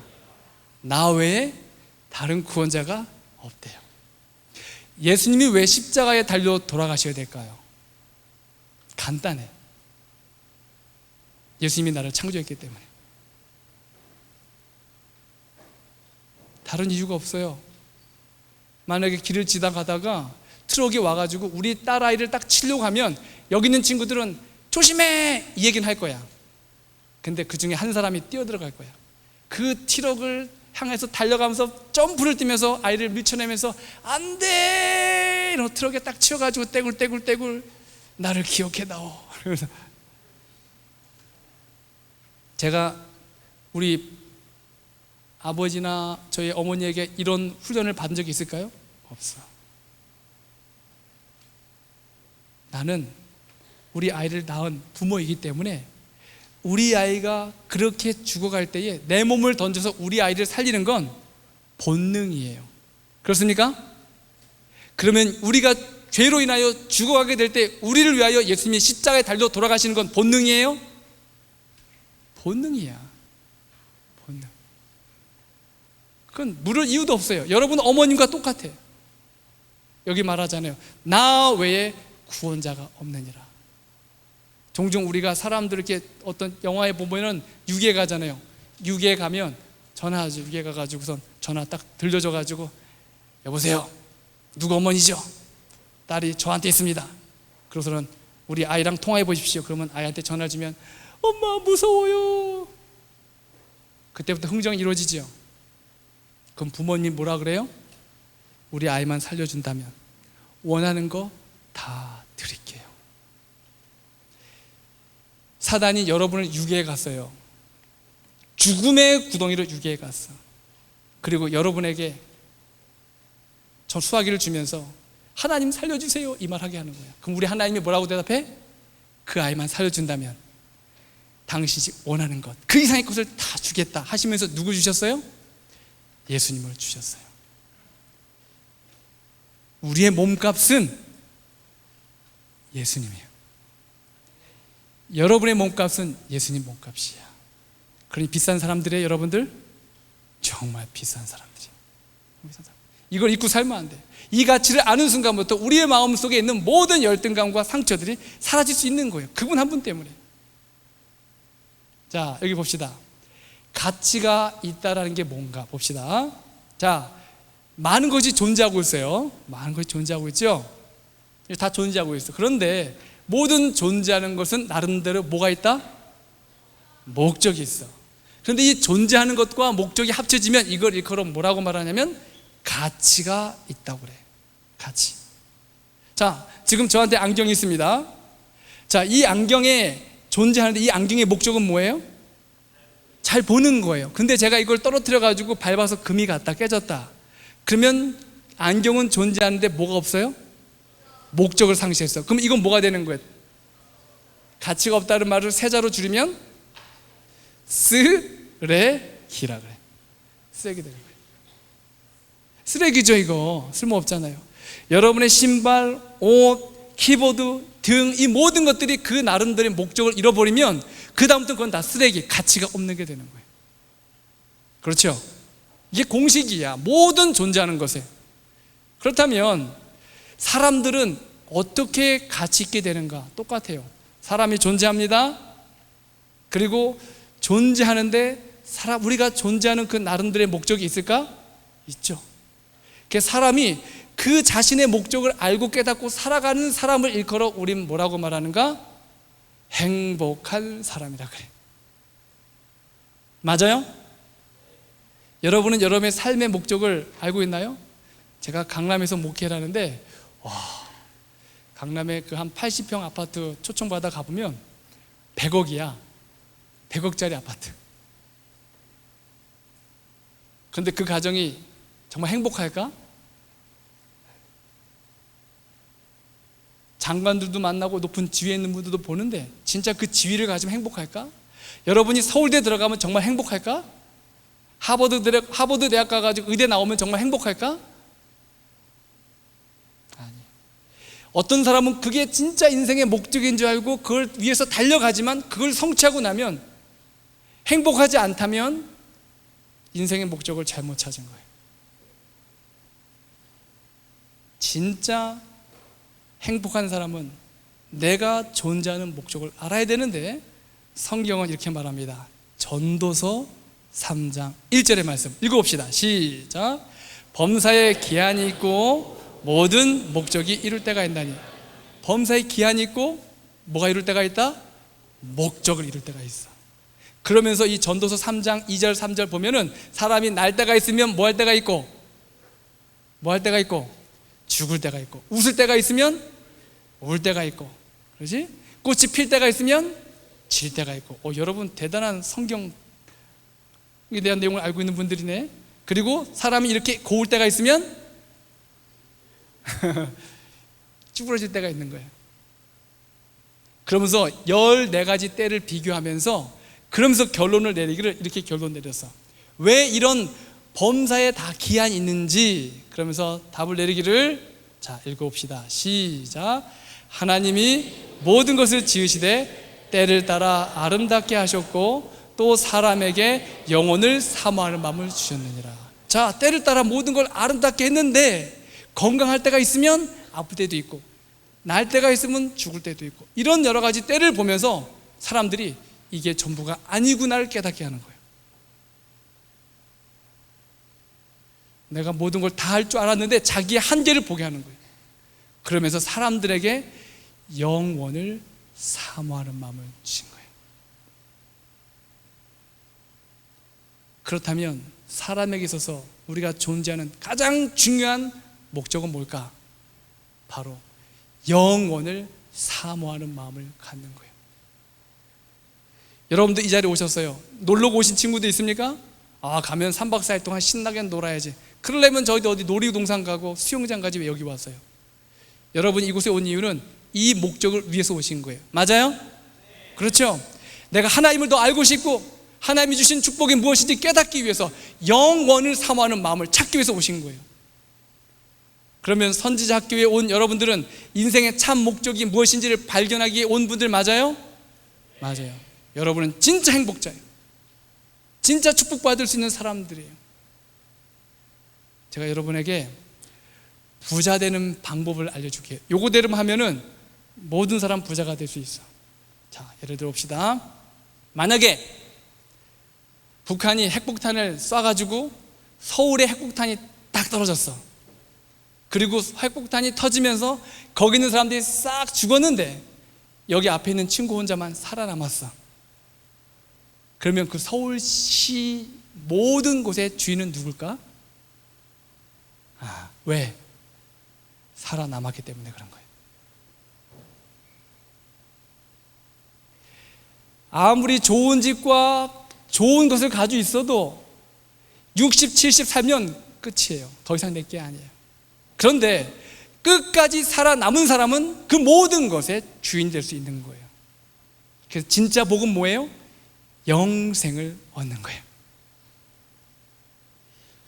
나 외에 다른 구원자가 없대요. 예수님이 왜 십자가에 달려 돌아가셔야 될까요? 간단해. 예수님이 나를 창조했기 때문에. 다른 이유가 없어요. 만약에 길을 지나가다가 트럭이 와가지고 우리 딸아이를 딱 치려고 하면 여기 있는 친구들은 조심해! 이 얘기는 할 거야. 근데 그 중에 한 사람이 뛰어들어갈 거야. 그 트럭을 향해서 달려가면서 점프를 뛰면서 아이를 밀쳐내면서 안 돼! 이러고 트럭에 딱 치여가지고 떼굴떼굴 나를 기억해다오. 그래서 제가 우리 아버지나 저희 어머니에게 이런 훈련을 받은 적이 있을까요? 없어. 나는 우리 아이를 낳은 부모이기 때문에 우리 아이가 그렇게 죽어갈 때에 내 몸을 던져서 우리 아이를 살리는 건 본능이에요. 그렇습니까? 그러면 우리가 죄로 인하여 죽어가게 될 때 우리를 위하여 예수님이 십자가에 달려 돌아가시는 건 본능이에요? 본능이야. 본능. 그건 물을 이유도 없어요. 여러분 어머님과 똑같아. 여기 말하잖아요. 나 외에 구원자가 없느니라. 종종 우리가 사람들 이렇게 어떤 영화에 보면은 유괴 가잖아요. 유괴 가면 전화하죠. 유괴 가가지고선 전화 딱 들려줘가지고 여보세요. 누구 어머니죠? 딸이 저한테 있습니다. 그래서는 우리 아이랑 통화해 보십시오. 그러면 아이한테 전화를 주면 엄마 무서워요. 그때부터 흥정이 이루어지죠. 그럼 부모님 뭐라 그래요? 우리 아이만 살려준다면 원하는 거 다 드릴게요. 사단이 여러분을 유괴해 갔어요. 죽음의 구덩이로 유괴해 갔어. 그리고 여러분에게 저 수화기를 주면서 하나님 살려주세요 이 말 하게 하는 거야. 그럼 우리 하나님이 뭐라고 대답해? 그 아이만 살려준다면 당신이 원하는 것, 그 이상의 것을 다 주겠다 하시면서 누구 주셨어요? 예수님을 주셨어요. 우리의 몸값은 예수님이에요. 여러분의 몸값은 예수님 몸값이야. 그러니 비싼 사람들이에요, 여러분들? 정말 비싼 사람들이에요. 이걸 잊고 살면 안 돼. 이 가치를 아는 순간부터 우리의 마음속에 있는 모든 열등감과 상처들이 사라질 수 있는 거예요. 그분 한 분 때문에. 자, 여기 봅시다. 가치가 있다라는 게 뭔가 봅시다. 자, 많은 것이 존재하고 있어요. 많은 것이 존재하고 있죠. 다 존재하고 있어. 그런데 모든 존재하는 것은 나름대로 뭐가 있다? 목적이 있어. 그런데 이 존재하는 것과 목적이 합쳐지면 이걸 일컬어 뭐라고 말하냐면 가치가 있다고 그래. 가치. 자, 지금 저한테 안경이 있습니다. 자, 이 안경에 존재하는데 이 안경의 목적은 뭐예요? 잘 보는 거예요. 근데 제가 이걸 떨어뜨려 가지고 밟아서 금이 갔다 깨졌다. 그러면 안경은 존재하는데 뭐가 없어요? 목적을 상실했어. 그럼 이건 뭐가 되는 거예요? 가치가 없다는 말을 세자로 줄이면 쓰레기라 그래. 쓰레기 되는 거예요. 쓰레기죠. 이거 쓸모없잖아요. 여러분의 신발, 옷, 키보드 등 이 모든 것들이 그 나름대로의 목적을 잃어버리면 그 다음부터 그건 다 쓰레기, 가치가 없는 게 되는 거예요. 그렇죠? 이게 공식이야. 모든 존재하는 것에. 그렇다면 사람들은 어떻게 가치 있게 되는가? 똑같아요. 사람이 존재합니다. 그리고 존재하는데 우리가 존재하는 그 나름대로의 목적이 있을까? 있죠. 사람이 그 자신의 목적을 알고 깨닫고 살아가는 사람을 일컬어 우린 뭐라고 말하는가? 행복한 사람이라 그래. 맞아요? 여러분은 여러분의 삶의 목적을 알고 있나요? 제가 강남에서 목회를 하는데 강남에 그 한 80평 아파트 초청받아 가보면 100억이야. 100억짜리 아파트. 그런데 그 가정이 정말 행복할까? 장관들도 만나고 높은 지위에 있는 분들도 보는데 진짜 그 지위를 가지면 행복할까? 여러분이 서울대 들어가면 정말 행복할까? 하버드 대학 가가지고 의대 나오면 정말 행복할까? 아니. 어떤 사람은 그게 진짜 인생의 목적인 줄 알고 그걸 위해서 달려가지만 그걸 성취하고 나면 행복하지 않다면 인생의 목적을 잘못 찾은 거예요. 진짜 행복한 사람은 내가 존재하는 목적을 알아야 되는데 성경은 이렇게 말합니다. 전도서 3장 1절의 말씀 읽어봅시다. 시작. 범사에 기한이 있고 모든 목적이 이룰 때가 있나니. 범사에 기한이 있고 뭐가 이룰 때가 있다? 목적을 이룰 때가 있어. 그러면서 이 전도서 3장 2절 3절 보면은 사람이 날 때가 있으면 뭐 할 때가 있고 뭐 할 때가 있고 죽을 때가 있고, 웃을 때가 있으면 울 때가 있고, 그렇지? 꽃이 필 때가 있으면 질 때가 있고. 여러분 대단한 성경에 대한 내용을 알고 있는 분들이네. 그리고 사람이 이렇게 고울 때가 있으면 쭈그러질 때가 있는 거예요. 그러면서 14가지 때를 비교하면서 그러면서 결론을 내리기를 이렇게 결론 내렸어. 왜 이런 범사에 다 기한이 있는지 그러면서 답을 내리기를 자 읽어봅시다. 시작. 하나님이 모든 것을 지으시되 때를 따라 아름답게 하셨고 또 사람에게 영혼을 사모하는 마음을 주셨느니라. 자, 때를 따라 모든 걸 아름답게 했는데 건강할 때가 있으면 아플 때도 있고 날 때가 있으면 죽을 때도 있고 이런 여러 가지 때를 보면서 사람들이 이게 전부가 아니구나를 깨닫게 하는 거예요. 내가 모든 걸 다 할 줄 알았는데 자기의 한계를 보게 하는 거예요. 그러면서 사람들에게 영원을 사모하는 마음을 주신 거예요. 그렇다면 사람에게 있어서 우리가 존재하는 가장 중요한 목적은 뭘까? 바로 영원을 사모하는 마음을 갖는 거예요. 여러분들 이 자리에 오셨어요. 놀러 오신 친구도 있습니까? 가면 3박 4일 동안 신나게 놀아야지. 그러려면 저희도 어디 놀이동산 가고 수영장 가지 왜 여기 왔어요? 여러분이 이곳에 온 이유는 이 목적을 위해서 오신 거예요. 맞아요? 그렇죠? 내가 하나님을 더 알고 싶고 하나님이 주신 축복이 무엇인지 깨닫기 위해서 영원을 사모하는 마음을 찾기 위해서 오신 거예요. 그러면 선지자 학교에 온 여러분들은 인생의 참 목적이 무엇인지를 발견하기에 온 분들 맞아요? 맞아요. 여러분은 진짜 행복자예요. 진짜 축복받을 수 있는 사람들이에요. 제가 여러분에게 부자 되는 방법을 알려줄게요. 요거대로 하면은 모든 사람 부자가 될 수 있어. 자, 예를 들어 봅시다. 만약에 북한이 핵폭탄을 쏴가지고 서울에 핵폭탄이 딱 떨어졌어. 그리고 핵폭탄이 터지면서 거기 있는 사람들이 싹 죽었는데 여기 앞에 있는 친구 혼자만 살아남았어. 그러면 그 서울시 모든 곳의 주인은 누굴까? 왜? 살아남았기 때문에 그런 거예요. 아무리 좋은 집과 좋은 것을 가지고 있어도 60, 70 살면 끝이에요. 더 이상 내 게 아니에요. 그런데 끝까지 살아남은 사람은 그 모든 것의 주인이 될 수 있는 거예요. 그래서 진짜 복은 뭐예요? 영생을 얻는 거예요.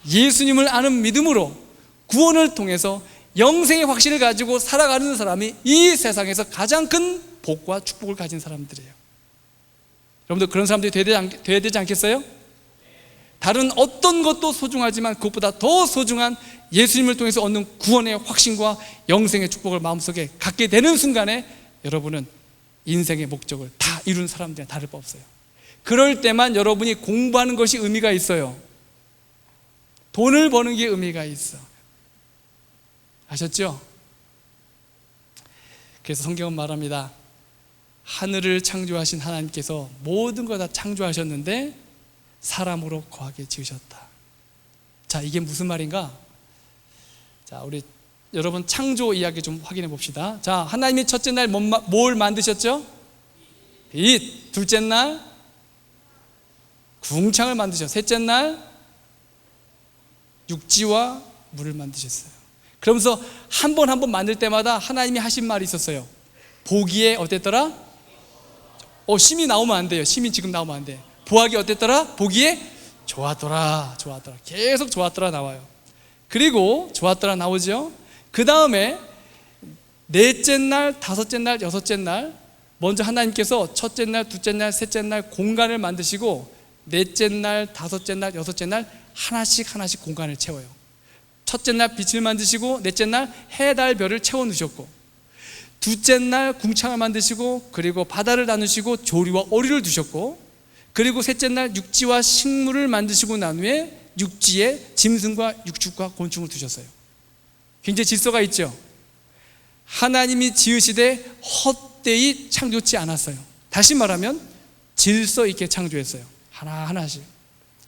예수님을 아는 믿음으로 구원을 통해서 영생의 확신을 가지고 살아가는 사람이 이 세상에서 가장 큰 복과 축복을 가진 사람들이에요. 여러분들 그런 사람들이 돼야 되지 않겠어요? 다른 어떤 것도 소중하지만 그것보다 더 소중한 예수님을 통해서 얻는 구원의 확신과 영생의 축복을 마음속에 갖게 되는 순간에 여러분은 인생의 목적을 다 이룬 사람들이 다를 바 없어요. 그럴 때만 여러분이 공부하는 것이 의미가 있어요. 돈을 버는 게 의미가 있어. 아셨죠? 그래서 성경은 말합니다. 하늘을 창조하신 하나님께서 모든 걸 다 창조하셨는데 사람으로 거하게 지으셨다. 자, 이게 무슨 말인가? 자, 우리 여러분 창조 이야기 좀 확인해 봅시다. 자, 하나님이 첫째 날 뭘 만드셨죠? 빛. 둘째 날 궁창을 만드셨어요. 셋째 날 육지와 물을 만드셨어요. 그러면서 한 번 한 번 만들 때마다 하나님이 하신 말이 있었어요. 보기에 어땠더라? 심이 나오면 안 돼요. 심이 지금 나오면 안 돼. 보기 어땠더라? 보기에 좋았더라. 좋았더라. 계속 좋았더라 나와요. 그리고 좋았더라 나오죠. 그 다음에 넷째 날, 다섯째 날, 여섯째 날 먼저 하나님께서 첫째 날, 둘째 날, 셋째 날 공간을 만드시고 넷째 날, 다섯째 날, 여섯째 날 하나씩 하나씩 공간을 채워요. 첫째 날 빛을 만드시고 넷째 날 해, 달, 별을 채워 넣으셨고 둘째 날 궁창을 만드시고 그리고 바다를 나누시고 조리와 오리를 두셨고 그리고 셋째 날 육지와 식물을 만드시고 난 후에 육지에 짐승과 육축과 곤충을 두셨어요. 굉장히 질서가 있죠. 하나님이 지으시되 헛되이 창조치 않았어요. 다시 말하면 질서 있게 창조했어요. 하나하나씩.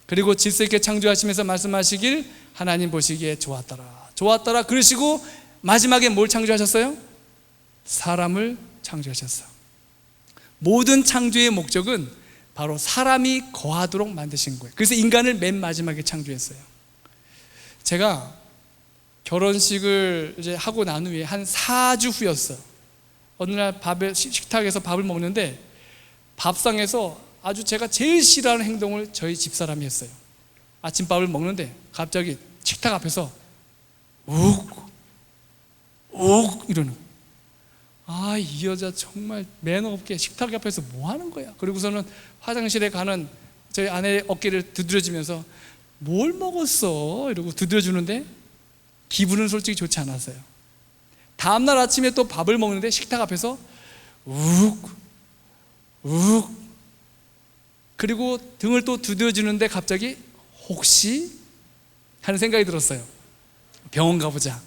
그리고 질서 있게 창조하시면서 말씀하시길 하나님 보시기에 좋았더라. 좋았더라 그러시고 마지막에 뭘 창조하셨어요? 사람을 창조하셨어요. 모든 창조의 목적은 바로 사람이 거하도록 만드신 거예요. 그래서 인간을 맨 마지막에 창조했어요. 제가 결혼식을 이제 하고 난 후에 한 4주 후였어. 어느 날 식탁에서 밥을 먹는데 밥상에서 아주 제가 제일 싫어하는 행동을 저희 집사람이 했어요. 아침밥을 먹는데 갑자기 식탁 앞에서 욱 이러는 거예요. 이 여자 정말 매너 없게 식탁 앞에서 뭐 하는 거야? 그리고서는 화장실에 가는 저희 아내의 어깨를 두드려주면서 뭘 먹었어? 이러고 두드려주는데 기분은 솔직히 좋지 않았어요. 다음날 아침에 또 밥을 먹는데 식탁 앞에서 그리고 등을 또 두드려주는데 갑자기 혹시 하는 생각이 들었어요. 병원 가보자.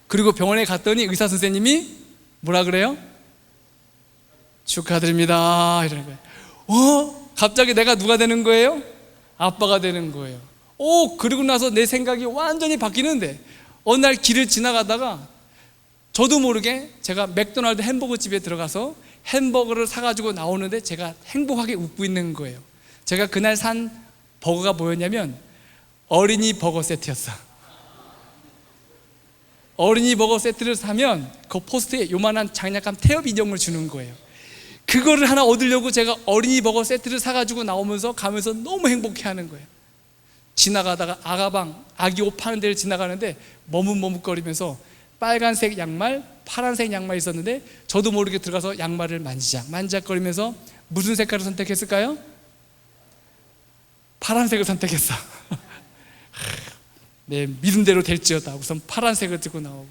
그리고 병원에 갔더니 의사 선생님이 뭐라 그래요? 축하드립니다 이러는 거예요. 갑자기 내가 누가 되는 거예요? 아빠가 되는 거예요. 그리고 나서 내 생각이 완전히 바뀌는데 어느 날 길을 지나가다가 저도 모르게 제가 맥도날드 햄버거 집에 들어가서 햄버거를 사가지고 나오는데 제가 행복하게 웃고 있는 거예요. 제가 그날 산 버거가 뭐였냐면 어린이 버거 세트였어. 어린이 버거 세트를 사면 그 포스트에 요만한 장난감 태엽 인형을 주는 거예요. 그 그거를 하나 얻으려고 제가 어린이 버거 세트를 사가지고 나오면서 가면서 너무 행복해하는 거예요. 지나가다가 아기 옷 파는 데를 지나가는데 머뭇머뭇거리면서 빨간색 양말, 파란색 양말 있었는데 저도 모르게 들어가서 양말을 만지작거리면서 무슨 색깔을 선택했을까요? 파란색을 선택했어. 내 믿음대로 될지어다. 우선 파란색을 들고 나오고,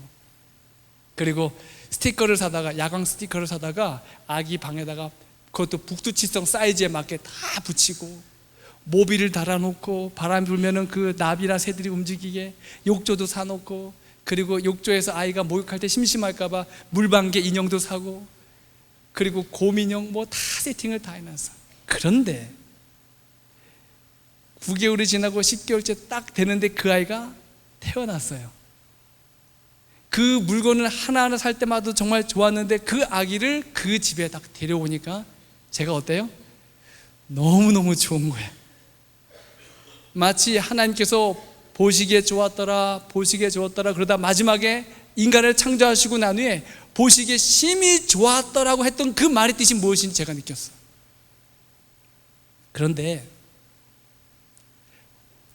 그리고 스티커를 사다가, 야광 스티커를 사다가 아기 방에다가 그것도 북두치성 사이즈에 맞게 다 붙이고, 모비를 달아놓고 바람 불면은 그 나비나 새들이 움직이게 욕조도 사놓고, 그리고 욕조에서 아이가 목욕할 때 심심할까봐 물방개 인형도 사고, 그리고 곰인형 뭐 다 세팅을 다 해놨어. 그런데 9개월이 지나고 10개월째 딱 되는데 그 아이가 태어났어요. 그 물건을 하나하나 살 때마다 정말 좋았는데 그 아기를 그 집에 딱 데려오니까 제가 어때요? 너무너무 좋은 거예요. 마치 하나님께서 보시기에 좋았더라 그러다 마지막에 인간을 창조하시고 난 후에 보시기에 심히 좋았더라고 했던 그 말의 뜻이 무엇인지 제가 느꼈어요. 그런데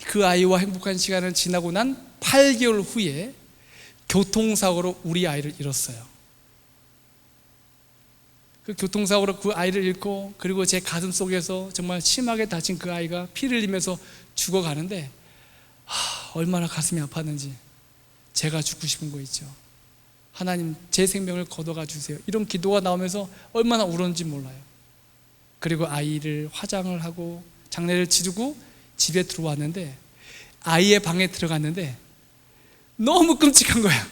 그 아이와 행복한 시간을 지나고 난 8개월 후에 교통사고로 우리 아이를 잃었어요. 그 교통사고로 그 아이를 잃고, 그리고 제 가슴 속에서 정말 심하게 다친 그 아이가 피를 흘리면서 죽어가는데 얼마나 가슴이 아팠는지, 제가 죽고 싶은 거 있죠. 하나님 제 생명을 걷어가 주세요, 이런 기도가 나오면서 얼마나 울었는지 몰라요. 그리고 아이를 화장을 하고 장례를 치르고 집에 들어왔는데, 아이의 방에 들어갔는데 너무 끔찍한 거야.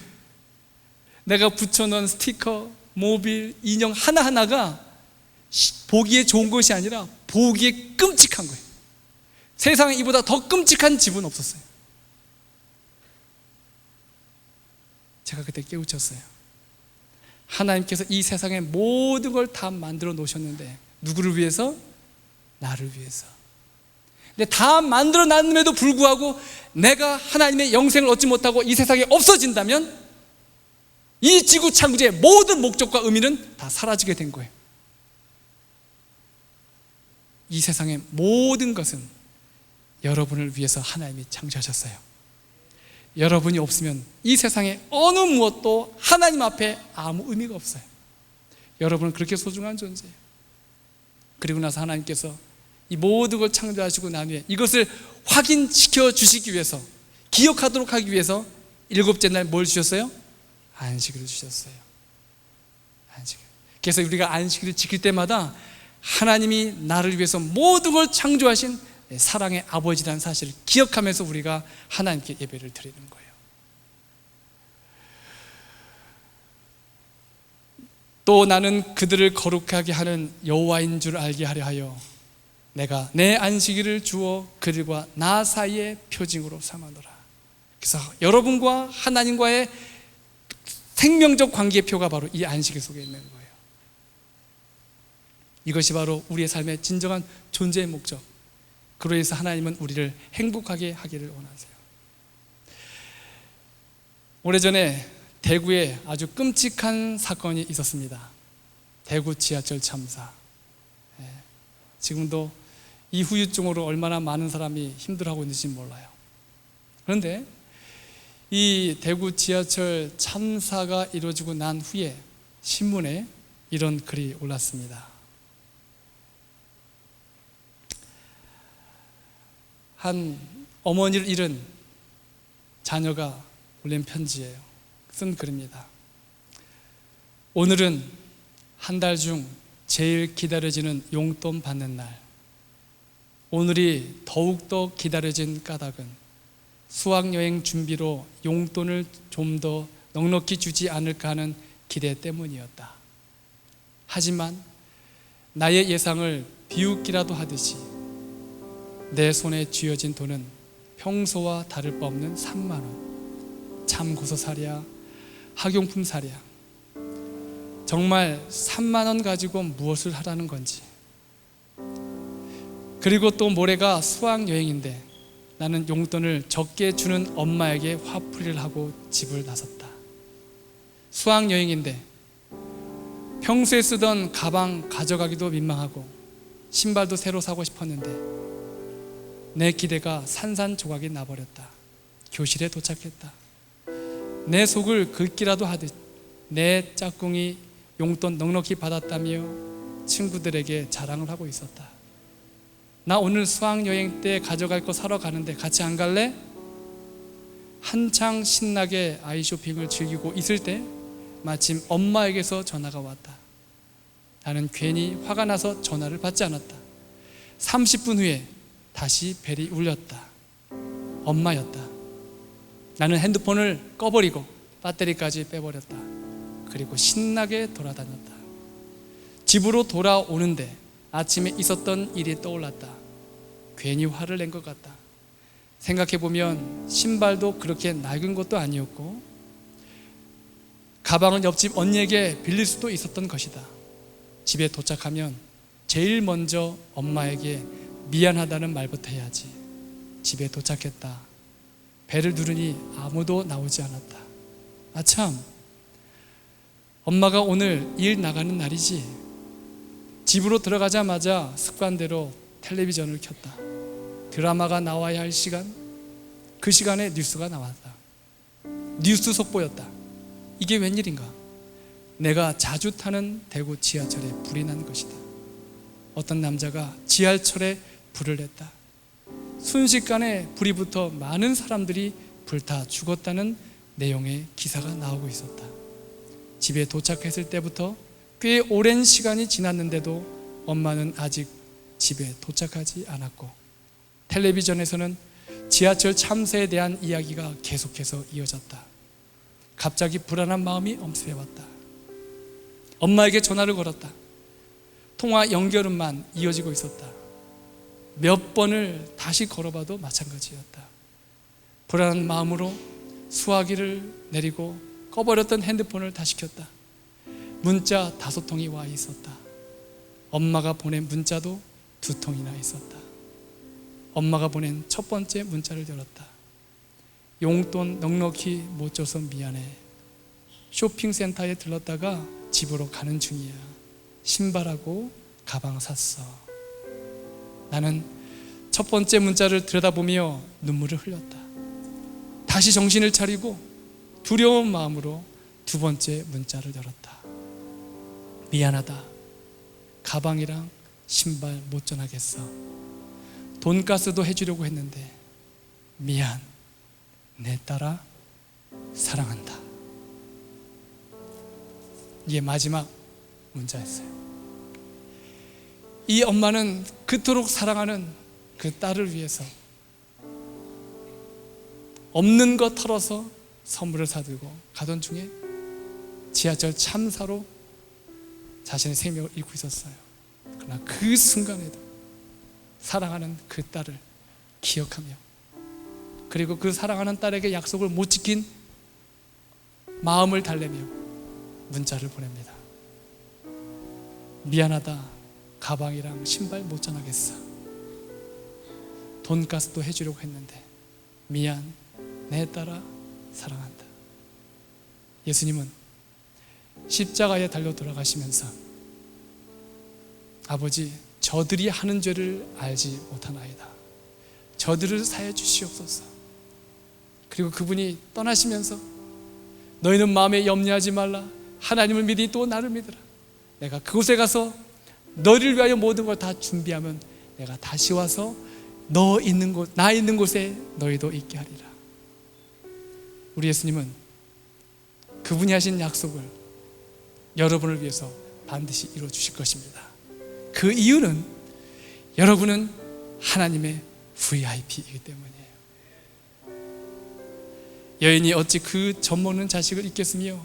내가 붙여놓은 스티커, 모빌, 인형 하나하나가 보기에 좋은 것이 아니라 보기에 끔찍한 거예요. 세상에 이보다 더 끔찍한 집은 없었어요. 제가 그때 깨우쳤어요. 하나님께서 이 세상의 모든 걸 다 만들어 놓으셨는데 누구를 위해서? 나를 위해서. 근데 다 만들어 놨음에도 불구하고 내가 하나님의 영생을 얻지 못하고 이 세상에 없어진다면 이 지구 창조의 모든 목적과 의미는 다 사라지게 된 거예요. 이 세상의 모든 것은 여러분을 위해서 하나님이 창조하셨어요. 여러분이 없으면 이 세상의 어느 무엇도 하나님 앞에 아무 의미가 없어요. 여러분은 그렇게 소중한 존재예요. 그리고 나서 하나님께서 이 모든 걸 창조하시고 난 후에 이것을 확인시켜 주시기 위해서, 기억하도록 하기 위해서 7째 날 뭘 주셨어요? 안식일을 주셨어요. 안식일. 그래서 우리가 안식일을 지킬 때마다 하나님이 나를 위해서 모든 걸 창조하신 사랑의 아버지라는 사실을 기억하면서 우리가 하나님께 예배를 드리는 거예요. 또 나는 그들을 거룩하게 하는 여호와인 줄 알게 하려 하여 내가 내 안식일을 주어 그들과 나 사이의 표징으로 삼아노라. 그래서 여러분과 하나님과의 생명적 관계의 표가 바로 이 안식일 속에 있는 거예요. 이것이 바로 우리의 삶의 진정한 존재의 목적. 그로 인해서 하나님은 우리를 행복하게 하기를 원하세요. 오래전에 대구에 아주 끔찍한 사건이 있었습니다. 대구 지하철 참사. 지금도 이 후유증으로 얼마나 많은 사람이 힘들어하고 있는지 몰라요. 그런데 이 대구 지하철 참사가 이루어지고 난 후에 신문에 이런 글이 올랐습니다. 한 어머니를 잃은 자녀가 올린 편지예요. 쓴 글입니다. 오늘은 한 달 중 제일 기다려지는 용돈 받는 날. 오늘이 더욱더 기다려진 까닭은 수학여행 준비로 용돈을 좀 더 넉넉히 주지 않을까 하는 기대 때문이었다. 하지만 나의 예상을 비웃기라도 하듯이 내 손에 쥐어진 돈은 평소와 다를 바 없는 3만 원. 참고서 사랴, 학용품 사랴. 정말 3만 원 가지고 무엇을 하라는 건지. 그리고 또 모레가 수학여행인데 나는 용돈을 적게 주는 엄마에게 화풀이를 하고 집을 나섰다. 수학여행인데 평소에 쓰던 가방 가져가기도 민망하고 신발도 새로 사고 싶었는데 내 기대가 산산조각이 나버렸다. 교실에 도착했다. 내 속을 긁기라도 하듯 내 짝꿍이 용돈 넉넉히 받았다며 친구들에게 자랑을 하고 있었다. 나 오늘 수학여행 때 가져갈 거 사러 가는데 같이 안 갈래? 한창 신나게 아이 쇼핑을 즐기고 있을 때 마침 엄마에게서 전화가 왔다. 나는 괜히 화가 나서 전화를 받지 않았다. 30분 후에 다시 벨이 울렸다. 엄마였다. 나는 핸드폰을 꺼버리고 배터리까지 빼버렸다. 그리고 신나게 돌아다녔다. 집으로 돌아오는데 아침에 있었던 일이 떠올랐다. 괜히 화를 낸 것 같다. 생각해보면 신발도 그렇게 낡은 것도 아니었고 가방은 옆집 언니에게 빌릴 수도 있었던 것이다. 집에 도착하면 제일 먼저 엄마에게 미안하다는 말부터 해야지. 집에 도착했다. 벨을 누르니 아무도 나오지 않았다. 아참, 엄마가 오늘 일 나가는 날이지. 집으로 들어가자마자 습관대로 텔레비전을 켰다. 드라마가 나와야 할 시간, 그 시간에 뉴스가 나왔다. 뉴스 속보였다. 이게 웬일인가? 내가 자주 타는 대구 지하철에 불이 난 것이다. 어떤 남자가 지하철에 불을 냈다. 순식간에 불이 붙어 많은 사람들이 불타 죽었다는 내용의 기사가 나오고 있었다. 집에 도착했을 때부터 꽤 오랜 시간이 지났는데도 엄마는 아직 집에 도착하지 않았고 텔레비전에서는 지하철 참사에 대한 이야기가 계속해서 이어졌다. 갑자기 불안한 마음이 엄습해왔다. 엄마에게 전화를 걸었다. 통화 연결음만 이어지고 있었다. 몇 번을 다시 걸어봐도 마찬가지였다. 불안한 마음으로 수화기를 내리고 꺼버렸던 핸드폰을 다시 켰다. 문자 5통이 와 있었다. 엄마가 보낸 문자도 2통이나 있었다. 엄마가 보낸 첫 번째 문자를 열었다. 용돈 넉넉히 못 줘서 미안해. 쇼핑센터에 들렀다가 집으로 가는 중이야. 신발하고 가방 샀어. 나는 첫 번째 문자를 들여다보며 눈물을 흘렸다. 다시 정신을 차리고 두려운 마음으로 두 번째 문자를 열었다. 미안하다. 가방이랑 신발 못 전하겠어. 돈가스도 해주려고 했는데 미안. 내 딸아 사랑한다. 이게 마지막 문자였어요. 이 엄마는 그토록 사랑하는 그 딸을 위해서 없는 거 털어서 선물을 사들고 가던 중에 지하철 참사로 자신의 생명을 잃고 있었어요. 그러나 그 순간에도 사랑하는 그 딸을 기억하며 그리고 그 사랑하는 딸에게 약속을 못 지킨 마음을 달래며 문자를 보냅니다. 미안하다. 가방이랑 신발 못 전하겠어. 돈가스도 해주려고 했는데 미안. 내 딸아 사랑한다. 예수님은 십자가에 달려 돌아가시면서 아버지, 저들이 하는 죄를 알지 못하나이다. 저들을 사해 주시옵소서. 그리고 그분이 떠나시면서 너희는 마음에 염려하지 말라. 하나님을 믿으니 또 나를 믿으라. 내가 그곳에 가서 너희를 위하여 모든 걸 다 준비하면 내가 다시 와서 너 있는 곳, 나 있는 곳에 너희도 있게 하리라. 우리 예수님은 그분이 하신 약속을 여러분을 위해서 반드시 이루어 주실 것입니다. 그 이유는 여러분은 하나님의 VIP이기 때문이에요. 여인이 어찌 그 젖먹는 자식을 잊겠으며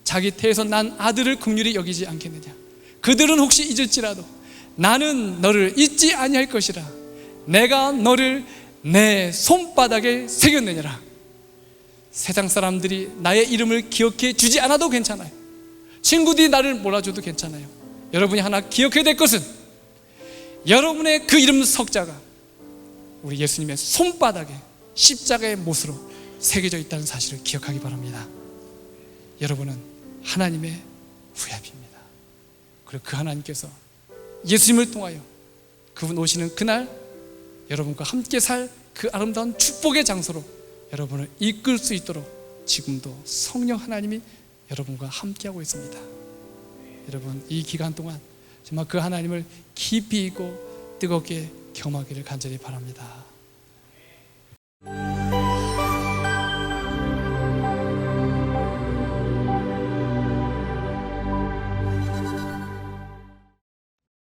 자기 태에서 난 아들을 긍휼히 여기지 않겠느냐. 그들은 혹시 잊을지라도 나는 너를 잊지 아니할 것이라. 내가 너를 내 손바닥에 새겼느니라. 세상 사람들이 나의 이름을 기억해 주지 않아도 괜찮아요. 친구들이 나를 몰아줘도 괜찮아요. 여러분이 하나 기억해야 될 것은 여러분의 그 이름 석자가 우리 예수님의 손바닥에 십자가의 못으로 새겨져 있다는 사실을 기억하기 바랍니다. 여러분은 하나님의 VIP입니다. 그리고 그 하나님께서 예수님을 통하여 그분 오시는 그날 여러분과 함께 살 그 아름다운 축복의 장소로 여러분을 이끌 수 있도록 지금도 성령 하나님이 여러분과 함께하고 있습니다. 여러분 이 기간 동안 정말 그 하나님을 깊이 있고 뜨겁게 경험하기를 간절히 바랍니다.